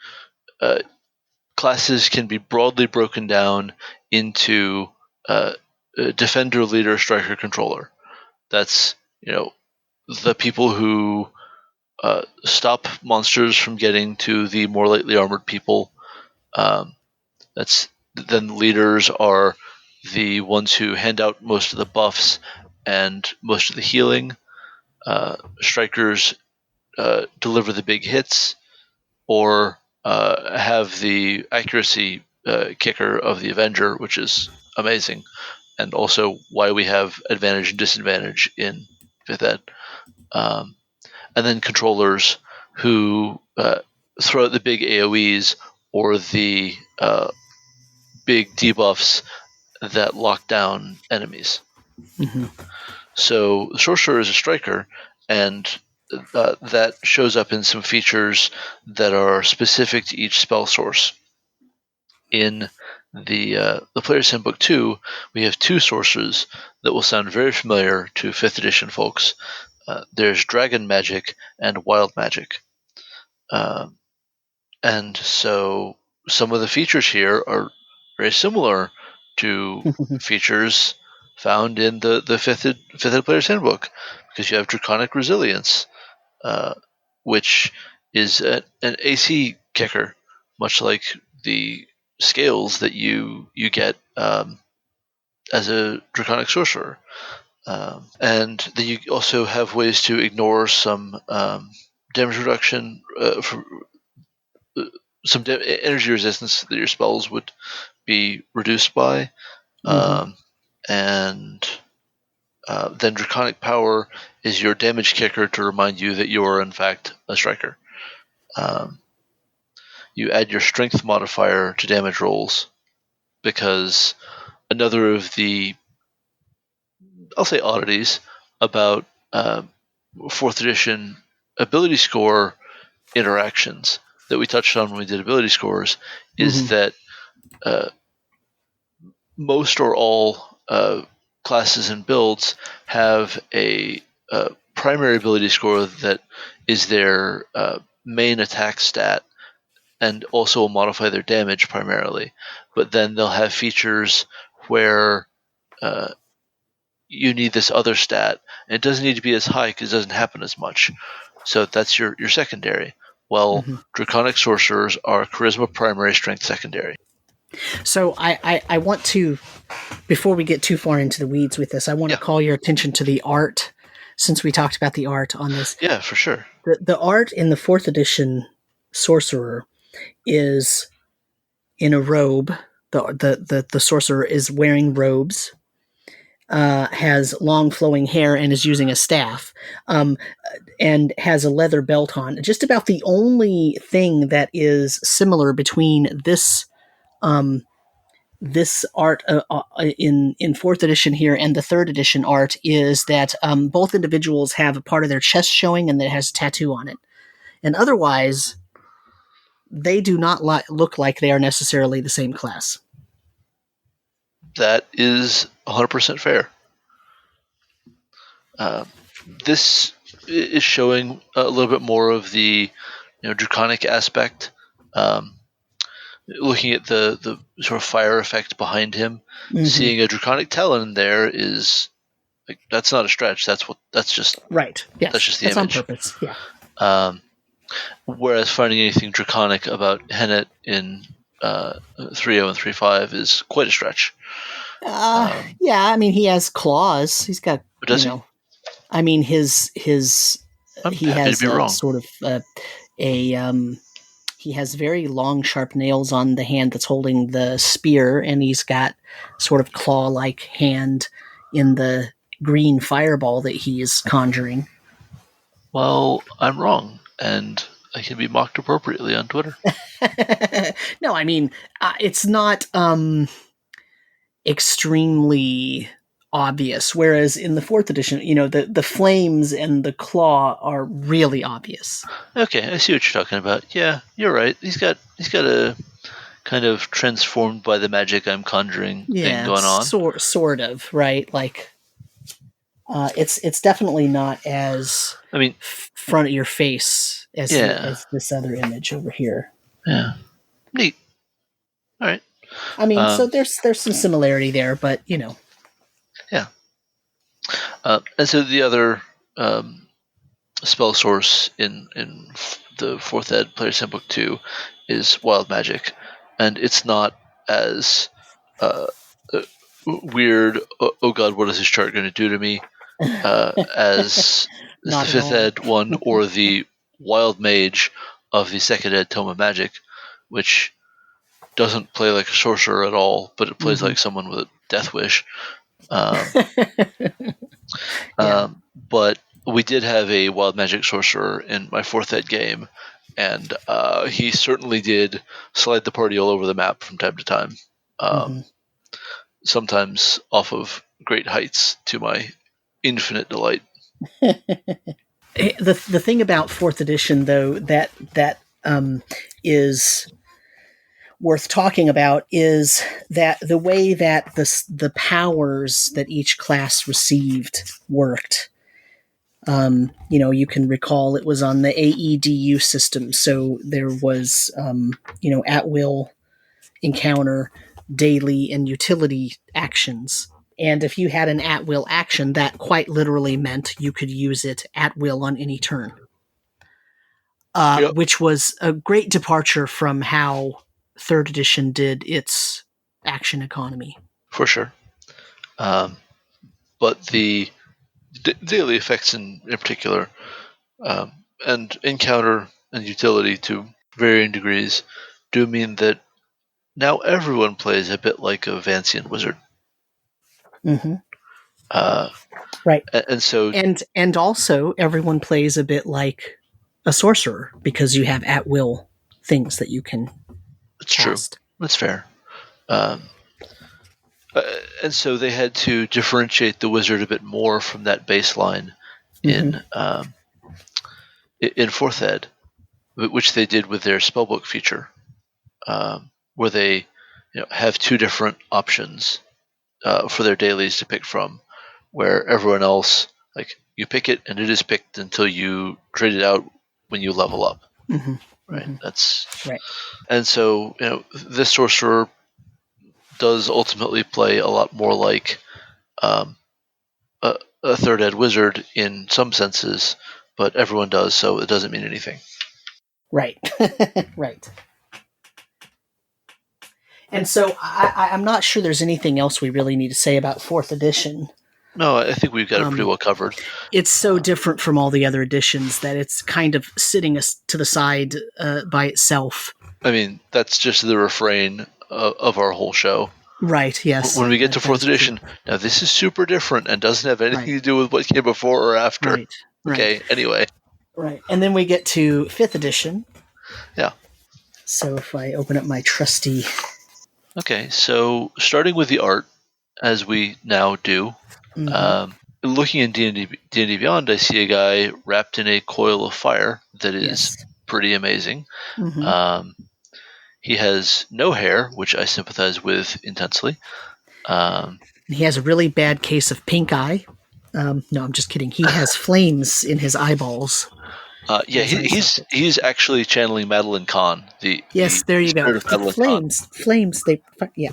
A: classes can be broadly broken down into defender, leader, striker, controller. That's the people who stop monsters from getting to the more lightly armored people. Then leaders are the ones who hand out most of the buffs and most of the healing. Strikers deliver the big hits or have the accuracy kicker of the Avenger, which is amazing, and also why we have advantage and disadvantage in 5th Ed. And then controllers who throw out the big AoEs or the big debuffs that lock down enemies. So the sorcerer is a striker, and that shows up in some features that are specific to each spell source. In the Player's Handbook 2, we have 2 sorcerers that will sound very familiar to 5th edition folks. There's Dragon Magic and Wild Magic. And so some of the features here are very similar to features found in the 5th Ed Player's Handbook, because you have Draconic Resilience, which is an AC kicker, much like the scales that you get as a Draconic Sorcerer. And then you also have ways to ignore some damage reduction, some energy resistance that your spells would be reduced by. And then Draconic Power is your damage kicker to remind you that you are in fact a striker. You add your strength modifier to damage rolls, because another of the, I'll say, oddities about 4th edition ability score interactions that we touched on when we did ability scores is that most or all classes and builds have a primary ability score that is their main attack stat, and also will modify their damage primarily. But then they'll have features where you need this other stat, and it doesn't need to be as high because it doesn't happen as much. So that's your secondary. Well, Draconic Sorcerers are Charisma primary, Strength secondary.
B: So I want to, before we get too far into the weeds with this, I want to call your attention to the art, since we talked about the art on this.
A: Yeah, for sure.
B: The art in the 4th edition Sorcerer is in a robe. The sorcerer is wearing robes, has long flowing hair, and is using a staff, and has a leather belt on. Just about the only thing that is similar between this art in 4th edition here and the 3rd edition art is that both individuals have a part of their chest showing and that has a tattoo on it. And otherwise, they do not look like they are necessarily the same class.
A: That is 100% fair. This is showing a little bit more of the draconic aspect. Looking at the sort of fire effect behind him, seeing a draconic talon there is like, that's not a stretch. That's just
B: right. Yes,
A: that's just the image.
B: On purpose. Yeah.
A: Whereas finding anything draconic about Hennet in 3.0 and 3.5 is quite a stretch.
B: Yeah, I mean, he has claws. He's got,
A: does he?
B: I mean, his
A: I'm
B: he
A: happy
B: has
A: to be wrong.
B: Sort of he has very long, sharp nails on the hand that's holding the spear, and he's got sort of claw-like hand in the green fireball that he is conjuring.
A: Well, I'm wrong, and I can be mocked appropriately on Twitter.
B: No, I mean, it's not extremely obvious, whereas in the 4th edition, the flames and the claw are really obvious.
A: Okay, I see what you're talking about. Yeah, you're right. He's got a kind of transformed by the magic I'm conjuring thing going on.
B: Sort of, right? Like, it's definitely not as front of your face as this other image over here.
A: Yeah, neat. All right.
B: I mean, so there's some similarity there, but Yeah.
A: And so the other spell source in the 4th Ed Player's Handbook 2 is Wild Magic, and it's not as weird, oh god, what is this chart going to do to me, as the 5th Ed one or the Wild Mage of the 2nd Ed Tome of Magic, which doesn't play like a sorcerer at all, but it plays like someone with a death wish. But we did have a Wild Magic sorcerer in my 4th Ed game, and he certainly did slide the party all over the map from time to time. Sometimes off of great heights to my infinite delight.
B: The thing about fourth edition, though, that is worth talking about is that the way that the powers that each class received worked. You can recall it was on the AEDU system, so there was at will, encounter, daily, and utility actions. And if you had an at will action, that quite literally meant you could use it at will on any turn.
A: Yep.
B: Which was a great departure from how third edition did its action economy.
A: For sure. But the daily effects in particular, and encounter and utility to varying degrees, do mean that now everyone plays a bit like a Vancian wizard.
B: Mm-hmm. Right.
A: And so...
B: And also, everyone plays a bit like a sorcerer, because you have at-will things that you can
A: It's
B: cast.
A: True. That's fair. And so they had to differentiate the wizard a bit more from that baseline in fourth ed, which they did with their spellbook feature, where they have two different options for their dailies to pick from, where everyone else, like, you pick it and it is picked until you trade it out when you level up.
B: Mm-hmm.
A: Right.
B: Mm-hmm.
A: That's
B: right.
A: And so this sorcerer does ultimately play a lot more like a third ed wizard in some senses, but everyone does, so it doesn't mean anything.
B: Right. Right. And so I'm not sure there's anything else we really need to say about fourth edition.
A: No, I think we've got it pretty well covered.
B: It's so different from all the other editions that it's kind of sitting to the side by itself.
A: I mean, that's just the refrain of our whole show.
B: Right, yes.
A: When we get to fourth edition, now this is super different and doesn't have anything to do with what came before or after.
B: Right.
A: Okay, anyway.
B: Right. And then we get to fifth edition.
A: Yeah.
B: So if I open up my trusty...
A: Okay, so starting with the art, as we now do, looking in D&D Beyond, I see a guy wrapped in a coil of fire that is pretty amazing.
B: Mm-hmm.
A: He has no hair, which I sympathize with intensely.
B: He has a really bad case of pink eye. No, I'm just kidding. He has flames in his eyeballs.
A: He's actually channeling Madeline Kahn.
B: There you go. Flames. Yeah.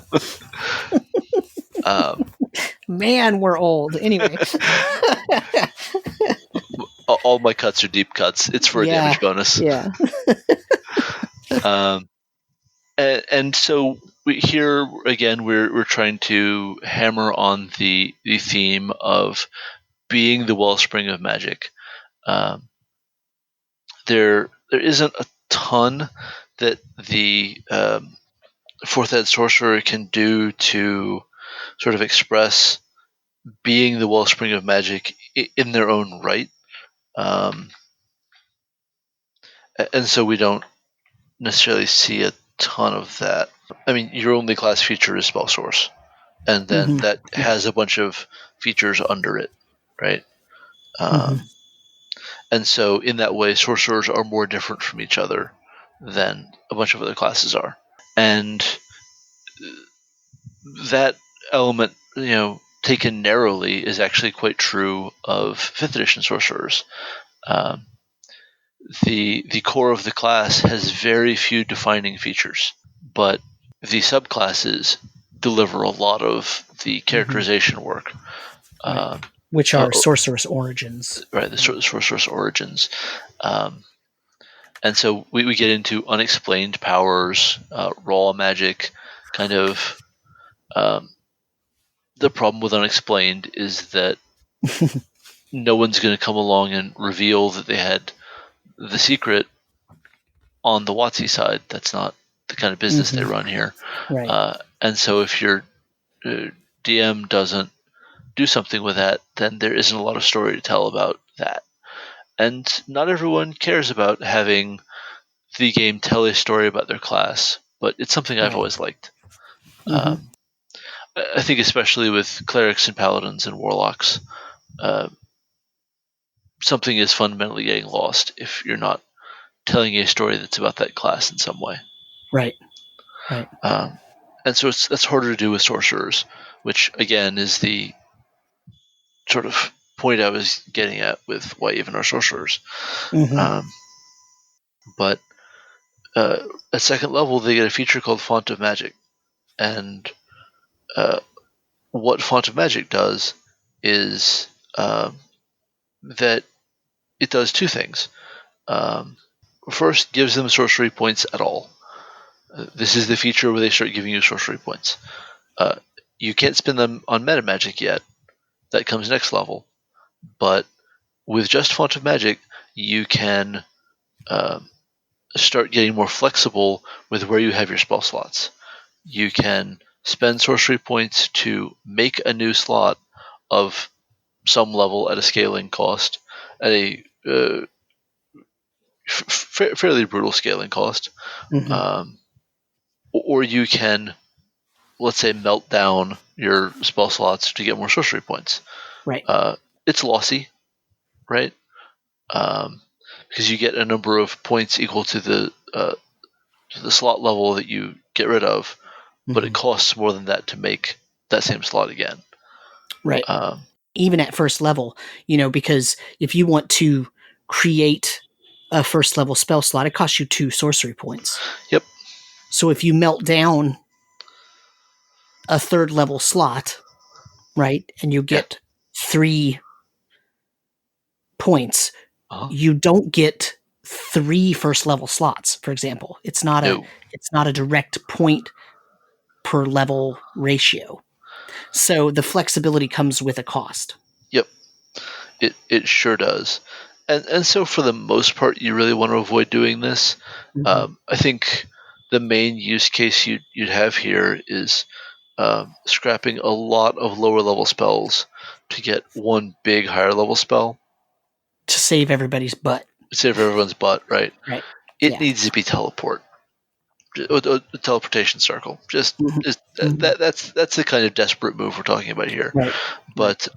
B: Man, we're old. Anyway.
A: All my cuts are deep cuts. It's for a damage bonus.
B: Yeah.
A: And so here again, we're trying to hammer on the theme of being the wellspring of magic. There isn't a ton that the fourth ed sorcerer can do to sort of express being the wellspring of magic in their own right. And so we don't necessarily see a ton of that. I mean, your only class feature is spell source, and then that has a bunch of features under it, right? And so in that way, sorcerers are more different from each other than a bunch of other classes are. And that element, taken narrowly, is actually quite true of 5th edition sorcerers. The core of the class has very few defining features, but the subclasses deliver a lot of the characterization work.
B: Which are sorcerer's origins.
A: Right, the sorcerer's origins. And so we get into unexplained powers, raw magic, kind of. The problem with unexplained is that no one's going to come along and reveal that they had the secret on the WotC side. That's not the kind of business they run here.
B: Right.
A: And so if your DM doesn't do something with that, then there isn't a lot of story to tell about that. And not everyone cares about having the game tell a story about their class, but it's something I've always liked. I think especially with clerics and paladins and warlocks, something is fundamentally getting lost if you're not telling a story that's about that class in some way.
B: Right.
A: And so that's harder to do with sorcerers, which again is the sort of point I was getting at with why even our sorcerers.
B: Mm-hmm.
A: But at second level, they get a feature called Font of Magic, and what Font of Magic does is that it does two things. First, gives them sorcery points at all. This is the feature where they start giving you sorcery points. You can't spend them on meta magic yet. That comes next level. But with just Font of Magic, you can start getting more flexible with where you have your spell slots. You can spend sorcery points to make a new slot of some level at a scaling cost, at a fairly brutal scaling cost.
B: Mm-hmm.
A: Or you can, let's say, melt down your spell slots to get more sorcery points.
B: Right.
A: It's lossy, right? Because you get a number of points equal to the slot level that you get rid of, but it costs more than that to make that same slot again.
B: Right. Even at first level, because if you want to create a first level spell slot, it costs you 2 sorcery points.
A: Yep.
B: So if you melt down a third level slot, right, and you get 3 points, you don't get 3 first level slots, for example. It's not a direct point per level ratio. So the flexibility comes with a cost.
A: Yep. It sure does. And so for the most part, you really want to avoid doing this.
B: Mm-hmm.
A: I think the main use case you'd have here is scrapping a lot of lower level spells to get one big higher level spell.
B: To save everybody's butt.
A: Save everyone's butt, right?
B: Right.
A: It needs to be teleport. A teleportation circle. That's the kind of desperate move we're talking about here.
B: Right.
A: But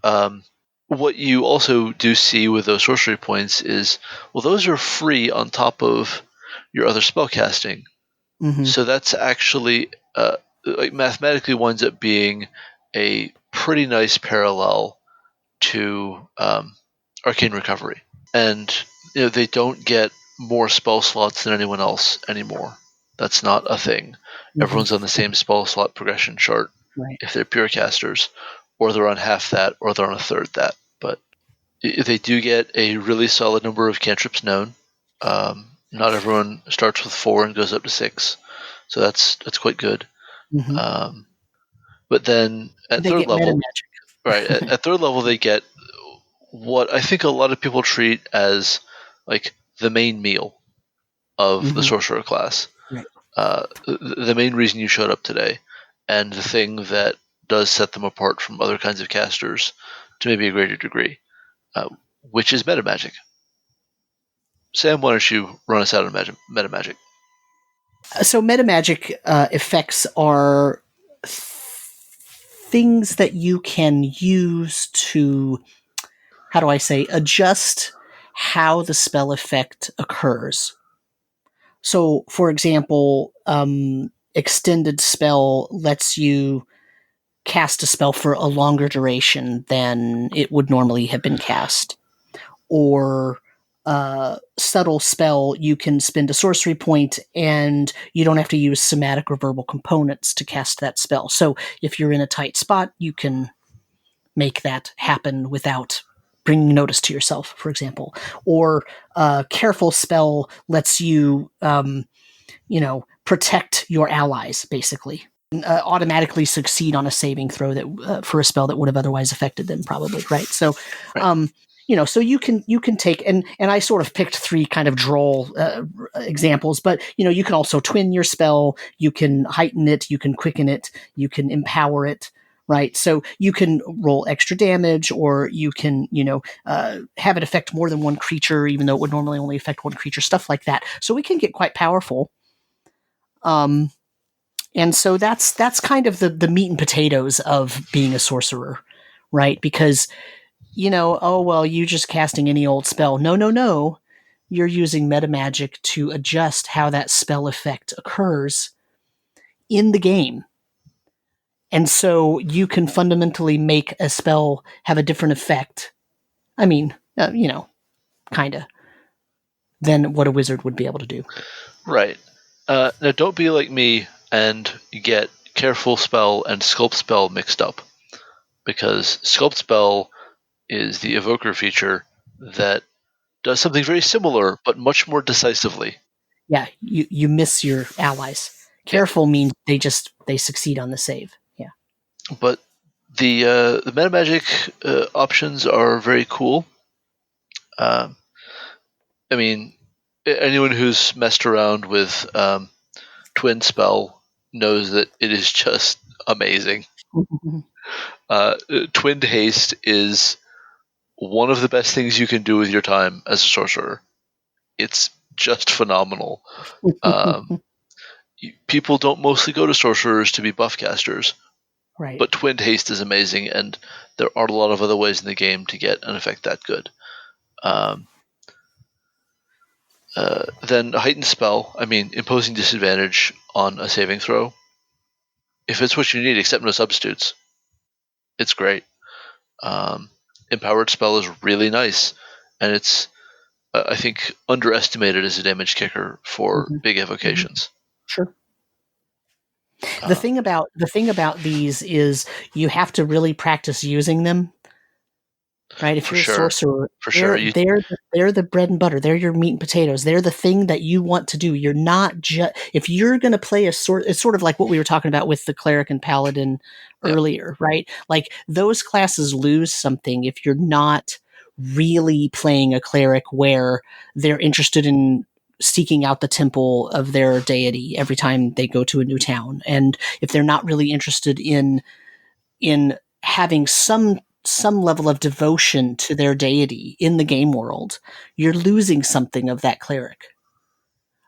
A: what you also do see with those sorcery points is, well, those are free on top of your other spellcasting.
B: Mm-hmm.
A: So that's actually mathematically winds up being a pretty nice parallel to Arcane Recovery. And they don't get more spell slots than anyone else anymore. That's not a thing. Mm-hmm. Everyone's on the same spell slot progression chart.
B: Right.
A: If they're pure casters, or they're on half that, or they're on a third that. But they do get a really solid number of cantrips known. Not everyone starts with 4 and goes up to 6, so that's quite good.
B: Mm-hmm.
A: But then at third level, right? At third level, they get what I think a lot of people treat as like the main meal of the sorcerer class.
B: Right.
A: The main reason you showed up today, and the thing that does set them apart from other kinds of casters to maybe a greater degree, which is meta magic. Sam, why don't you run us out of meta magic?
B: So meta magic effects are things that you can use to, how do I say, adjust how the spell effect occurs. So, for example, extended spell lets you cast a spell for a longer duration than it would normally have been cast. Or subtle spell, you can spend a sorcery point and you don't have to use somatic or verbal components to cast that spell. So if you're in a tight spot, you can make that happen without bringing notice to yourself, for example. Or careful spell lets you, protect your allies, basically. Automatically succeed on a saving throw that for a spell that would have otherwise affected them, probably, right? So, so you can take, and I sort of picked 3 kind of droll examples, but you can also twin your spell, you can heighten it, you can quicken it, you can empower it, right? So you can roll extra damage, or you can have it affect more than one creature, even though it would normally only affect one creature, stuff like that. So it can get quite powerful. And so that's kind of the meat and potatoes of being a sorcerer, right? Because oh, well, you just casting any old spell. No, no, no. You're using metamagic to adjust how that spell effect occurs in the game. And so you can fundamentally make a spell have a different effect. I mean, kind of, than what a wizard would be able to do.
A: Right. Now, don't be like me and get careful spell and sculpt spell mixed up, because sculpt spell is the evoker feature that does something very similar but much more decisively.
B: Yeah, you miss your allies. Careful means they succeed on the save. Yeah.
A: But the metamagic options are very cool. I mean, anyone who's messed around with Twin Spell knows that it is just amazing. Twinned Haste is one of the best things you can do with your time as a sorcerer. It's just phenomenal. People don't mostly go to sorcerers to be buff casters,
B: Right.
A: but Twinned Haste is amazing, and there aren't a lot of other ways in the game to get an effect that good. Then Heightened Spell, imposing disadvantage on a saving throw. If it's what you need, except no substitutes, it's great. Empowered Spell is really nice, and it's, I think, underestimated as a damage kicker for big evocations.
B: Sure. The thing about these is you have to really practice using them. Right? If you're a sorcerer, they're the bread and butter. They're your meat and potatoes. They're the thing that you want to do. You're not just if you're going to play it's sort of like what we were talking about with the cleric and paladin earlier, right? Like those classes lose something if you're not really playing a cleric where they're interested in seeking out the temple of their deity every time they go to a new town, and if they're not really interested in having some level of devotion to their deity in the game world, you're losing something of that cleric.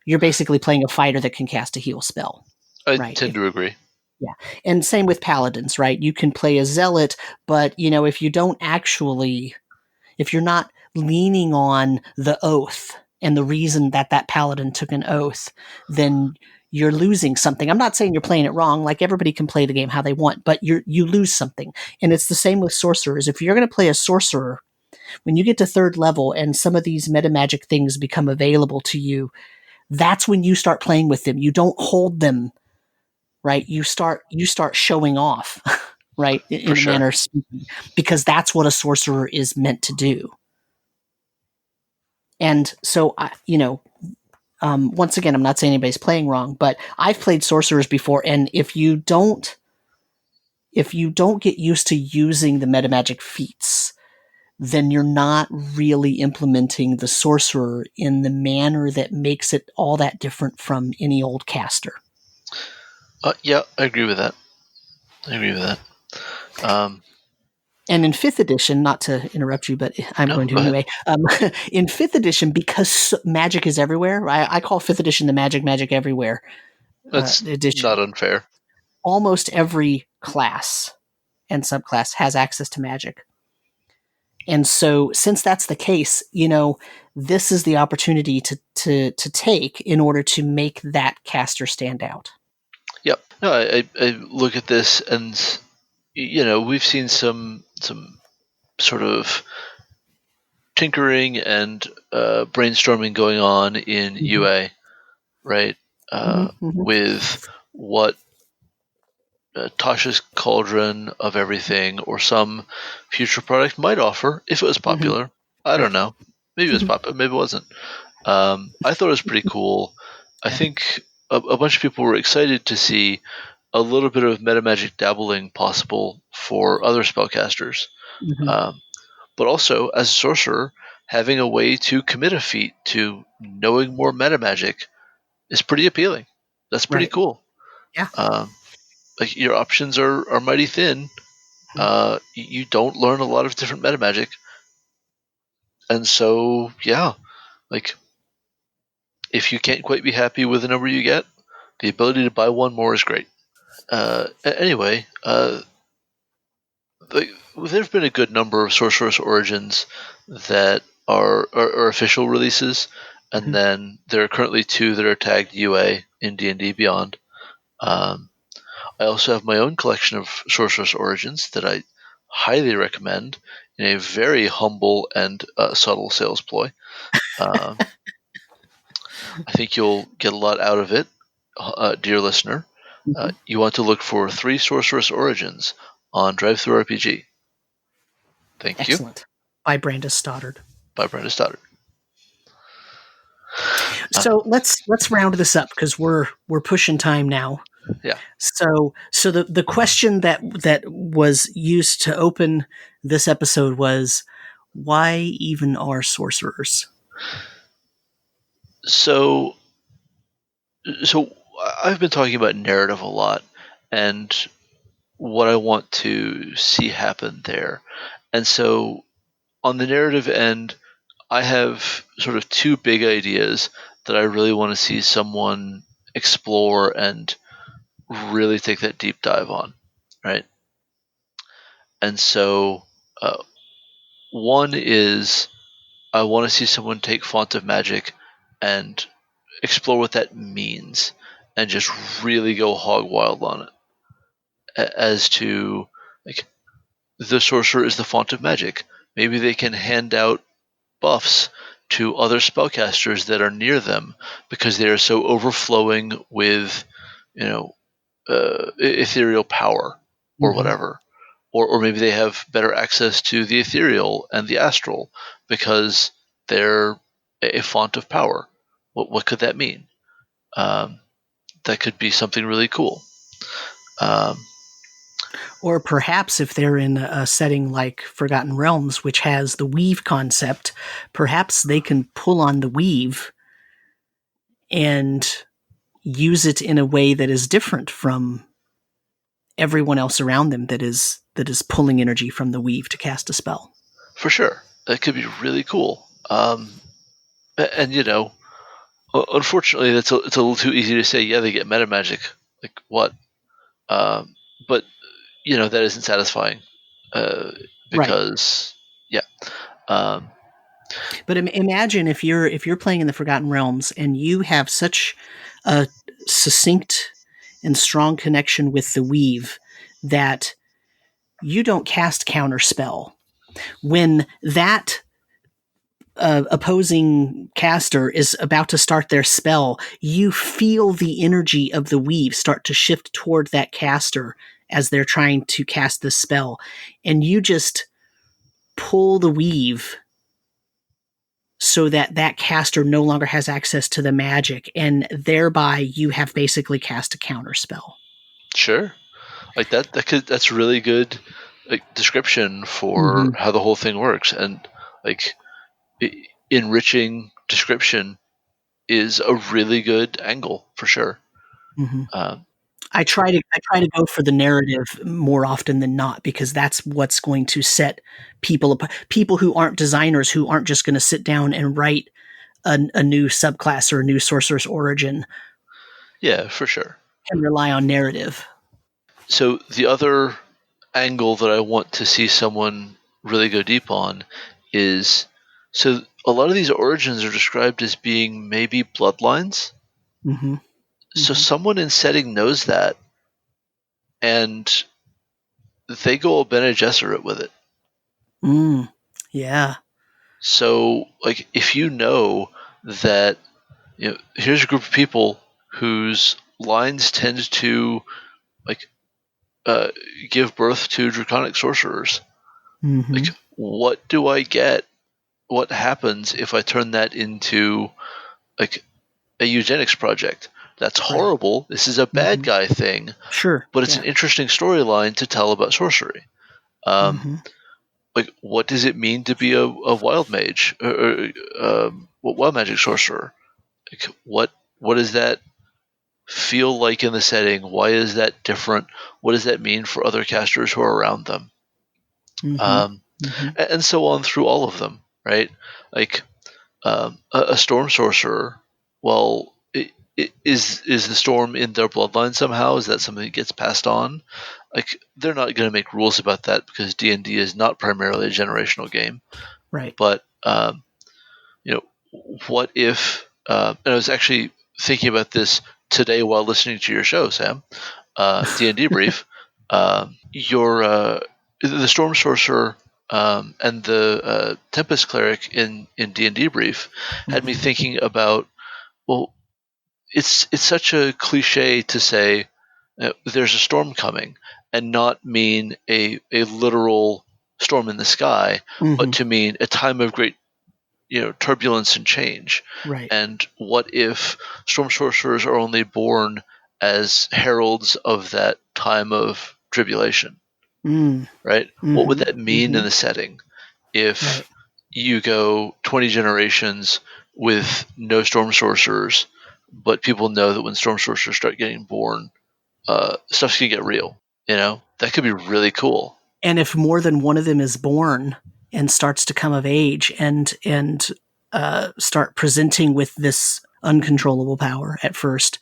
B: You're basically playing a fighter that can cast a heal spell.
A: I tend to agree.
B: Yeah. And same with paladins, right? You can play a zealot, but if you're not leaning on the oath and the reason that paladin took an oath, then you're losing something. I'm not saying you're playing it wrong. Like everybody can play the game how they want, but you lose something. And it's the same with sorcerers. If you're going to play a sorcerer, when you get to third level and some of these metamagic things become available to you, that's when you start playing with them. You don't hold them, right? You start showing off, right? In a manner of speaking, because that's what a sorcerer is meant to do. And so, once again, I'm not saying anybody's playing wrong, but I've played sorcerers before, and if you don't get used to using the metamagic feats, then you're not really implementing the sorcerer in the manner that makes it all that different from any old caster.
A: Yeah, I agree with that.
B: And in 5th edition, not to interrupt you, but I'm going to anyway. In 5th edition, because magic is everywhere, I call 5th edition the magic everywhere
A: edition. Not unfair.
B: Almost every class and subclass has access to magic. And so since that's the case, this is the opportunity to take in order to make that caster stand out.
A: Yep. No, I look at this and we've seen some sort of tinkering and brainstorming going on in UA, right? With what Tasha's Cauldron of Everything or some future product might offer if it was popular. I don't know. Maybe it was popular, maybe it wasn't. I thought it was pretty cool. I think a bunch of people were excited to see a little bit of metamagic dabbling possible for other spellcasters. But also, as a sorcerer, having a way to commit a feat to knowing more metamagic is pretty appealing. That's pretty cool.
B: Yeah.
A: Like your options are mighty thin. You don't learn a lot of different metamagic. And so, yeah, like if you can't quite be happy with the number you get, the ability to buy one more is great. Anyway, there have been a good number of Sorcerers Origins that are official releases, and
B: Mhm.
A: then there are currently 2 that are tagged UA in D&D Beyond. I also have my own collection of Sorcerers Origins that I highly recommend in a very humble and subtle sales ploy. I think you'll get a lot out of it, dear listener.
B: Mhm.
A: You want to look for 3 Sorcerers Origins on DriveThruRPG. Thank you,
B: Excellent. By Brandis Stoddard.
A: by Brenda Stoddard.
B: So let's round this up because we're pushing time now.
A: Yeah.
B: So the question that was used to open this episode was, why even are sorcerers?
A: So I've been talking about narrative a lot and what I want to see happen there. And so on the narrative end, I have sort of 2 big ideas that I really want to see someone explore and really take that deep dive on, right? And so one is I want to see someone take Font of Magic and explore what that means and just really go hog wild on it as to like the sorcerer is the font of magic. Maybe they can hand out buffs to other spellcasters that are near them because they are so overflowing with, ethereal power or
B: Mm-hmm.
A: whatever. Or maybe they have better access to the ethereal and the astral because they're a font of power. What could that mean? That could be something really cool. Um,
B: Or perhaps if they're in a setting like Forgotten Realms, which has the weave concept, perhaps they can pull on the weave and use it in a way that is different from everyone else around them that is pulling energy from the weave to cast a spell.
A: for sure, that could be really cool. And unfortunately, it's a little too easy to say. Yeah, they get meta magic. Like what? But that isn't satisfying
B: Right.
A: because yeah. Um,
B: But imagine if you're playing in the Forgotten Realms and you have such a succinct and strong connection with the weave that you don't cast counterspell. When that opposing caster is about to start their spell, you feel the energy of the weave start to shift toward that caster as they're trying to cast this spell. And you just pull the weave so that that caster no longer has access to the magic, and thereby you have basically cast a counter spell.
A: sure, like that's really good description for
B: Mm-hmm.
A: how the whole thing works, and like enriching description is a really good angle for sure.
B: Mm-hmm.
A: Um,
B: I try to go for the narrative more often than not because that's what's going to set people apart. People who aren't designers, who aren't just going to sit down and write a new subclass or a new sorcerer's origin,
A: yeah, for sure.
B: can rely on narrative.
A: So the other angle that I want to see someone really go deep on is so a lot of these origins are described as being maybe bloodlines.
B: Mm-hmm.
A: So
B: Mm-hmm.
A: someone in setting knows that and they go a Bene Gesserit with it.
B: Yeah.
A: So like if you know that here's a group of people whose lines tend to like uh, give birth to draconic sorcerers.
B: Mm-hmm.
A: Like what do I get? What happens if I turn that into like a eugenics project? That's
B: Right.
A: horrible. This is a bad
B: Mm-hmm.
A: guy thing,
B: Sure.
A: but it's
B: Yeah.
A: an interesting storyline to tell about sorcery. Um,
B: Mm-hmm.
A: like, what does it mean to be a wild mage or wild magic sorcerer? Like, what does that feel like in the setting? Why is that different? What does that mean for other casters who are around them?
B: Mm-hmm.
A: Um,
B: Mm-hmm.
A: and so on through all of them, right? Like a storm sorcerer. Well, is the storm in their bloodline somehow? Is that something that gets passed on? Like, they're not going to make rules about that because D&D is not primarily a generational game.
B: Right.
A: But what if? And I was actually thinking about this today while listening to your show, Sam. D&D brief. The Storm Sorcerer and the Tempest Cleric in D&D brief had me thinking about, well, it's such a cliche to say there's a storm coming and not mean a literal storm in the sky, but to mean a time of great turbulence and change.
B: Right.
A: And what if storm sorcerers are only born as heralds of that time of tribulation? Right? What would that mean in the setting if you go 20 generations with no storm sorcerers, but people know that when storm sorcerers start getting born, stuff's gonna get real? That could be really cool.
B: And if more than one of them is born and starts to come of age and start presenting with this uncontrollable power at first,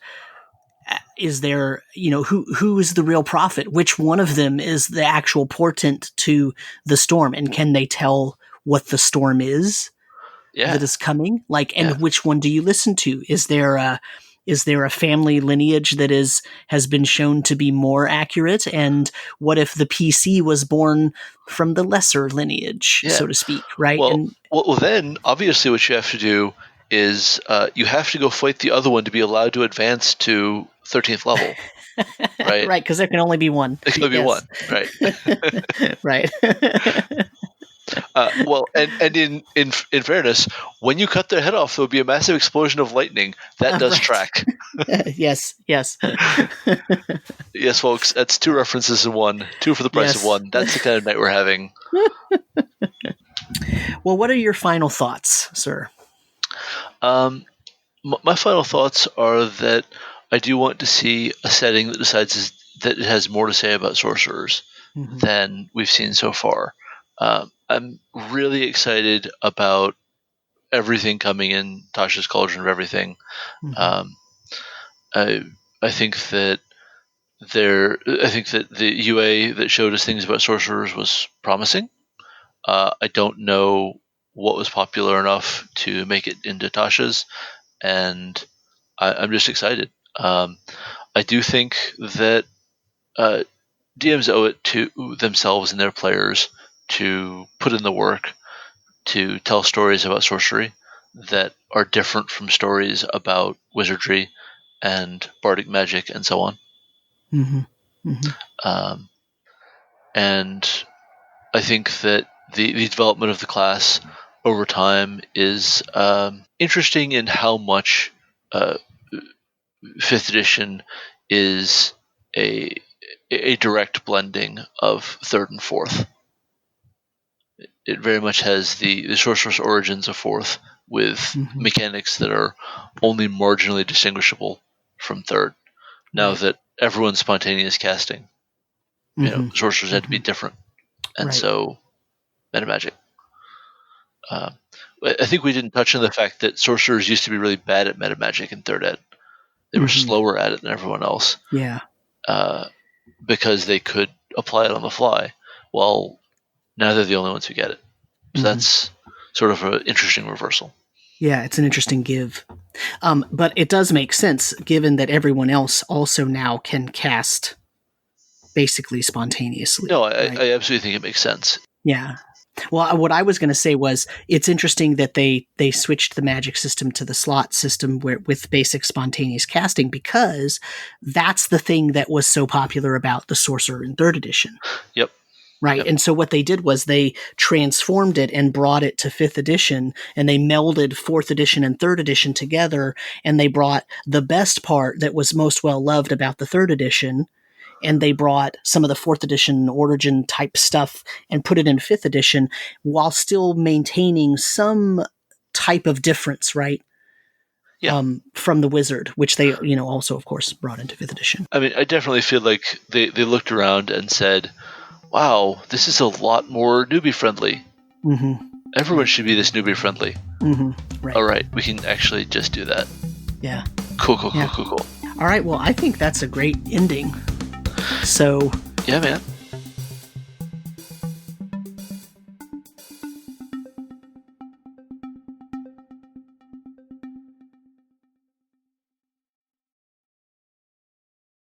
B: is there, who is the real prophet? Which one of them is the actual portent to the storm? And can they tell what the storm is that is coming? Which one do you listen to? Is there a family lineage that has been shown to be more accurate? And what if the PC was born from the lesser lineage, so to speak, right?
A: Well, then obviously what you have to do is you have to go fight the other one to be allowed to advance to 13th level, right?
B: Right, because there can only be one.
A: There can only be one, right?
B: Right.
A: And in fairness, when you cut their head off, there will be a massive explosion of lightning. That does track.
B: Yes.
A: Yes, folks, that's 2 references in one. 2 for the price of 1. That's the kind of night we're having.
B: Well, what are your final thoughts, sir?
A: My final thoughts are that I do want to see a setting that decides that it has more to say about sorcerers than we've seen so far. I'm really excited about everything coming in Tasha's Cauldron of Everything. I think that the UA that showed us things about sorcerers was promising. I don't know what was popular enough to make it into Tasha's, and I'm just excited. I do think that DMs owe it to themselves and their players to put in the work to tell stories about sorcery that are different from stories about wizardry and bardic magic and so on. And I think that the development of the class over time is interesting in how much 5th edition is a direct blending of 3rd and 4th. It very much has the sorcerer's origins of 4th with mechanics that are only marginally distinguishable from 3rd. Now that everyone's spontaneous casting, sorcerers had to be different, and so metamagic. I think we didn't touch on the fact that sorcerers used to be really bad at metamagic in 3rd ed. They were slower at it than everyone else.
B: Yeah.
A: Because they could apply it on the fly. Well, now they're the only ones who get it. So that's sort of an interesting reversal.
B: Yeah, it's an interesting give. But it does make sense, given that everyone else also now can cast basically spontaneously.
A: No, I absolutely think it makes sense.
B: Yeah. Well, what I was going to say was it's interesting that they switched the magic system to the slot system with basic spontaneous casting, because that's the thing that was so popular about the Sorcerer in 3rd edition.
A: Yep.
B: Right. Yep. And so what they did was they transformed it and brought it to 5th edition, and they melded 4th edition and 3rd edition together, and they brought the best part that was most well loved about the 3rd edition, and they brought some of the 4th edition origin type stuff and put it in 5th edition while still maintaining some type of difference, right?
A: Yeah.
B: From the wizard, which they, also, of course, brought into 5th edition.
A: I mean, I definitely feel like they looked around and said, wow, this is a lot more newbie-friendly. Everyone should be this newbie-friendly.
B: Right.
A: All right, we can actually just do that.
B: Yeah.
A: Cool.
B: All right, well, I think that's a great ending. So
A: yeah, man.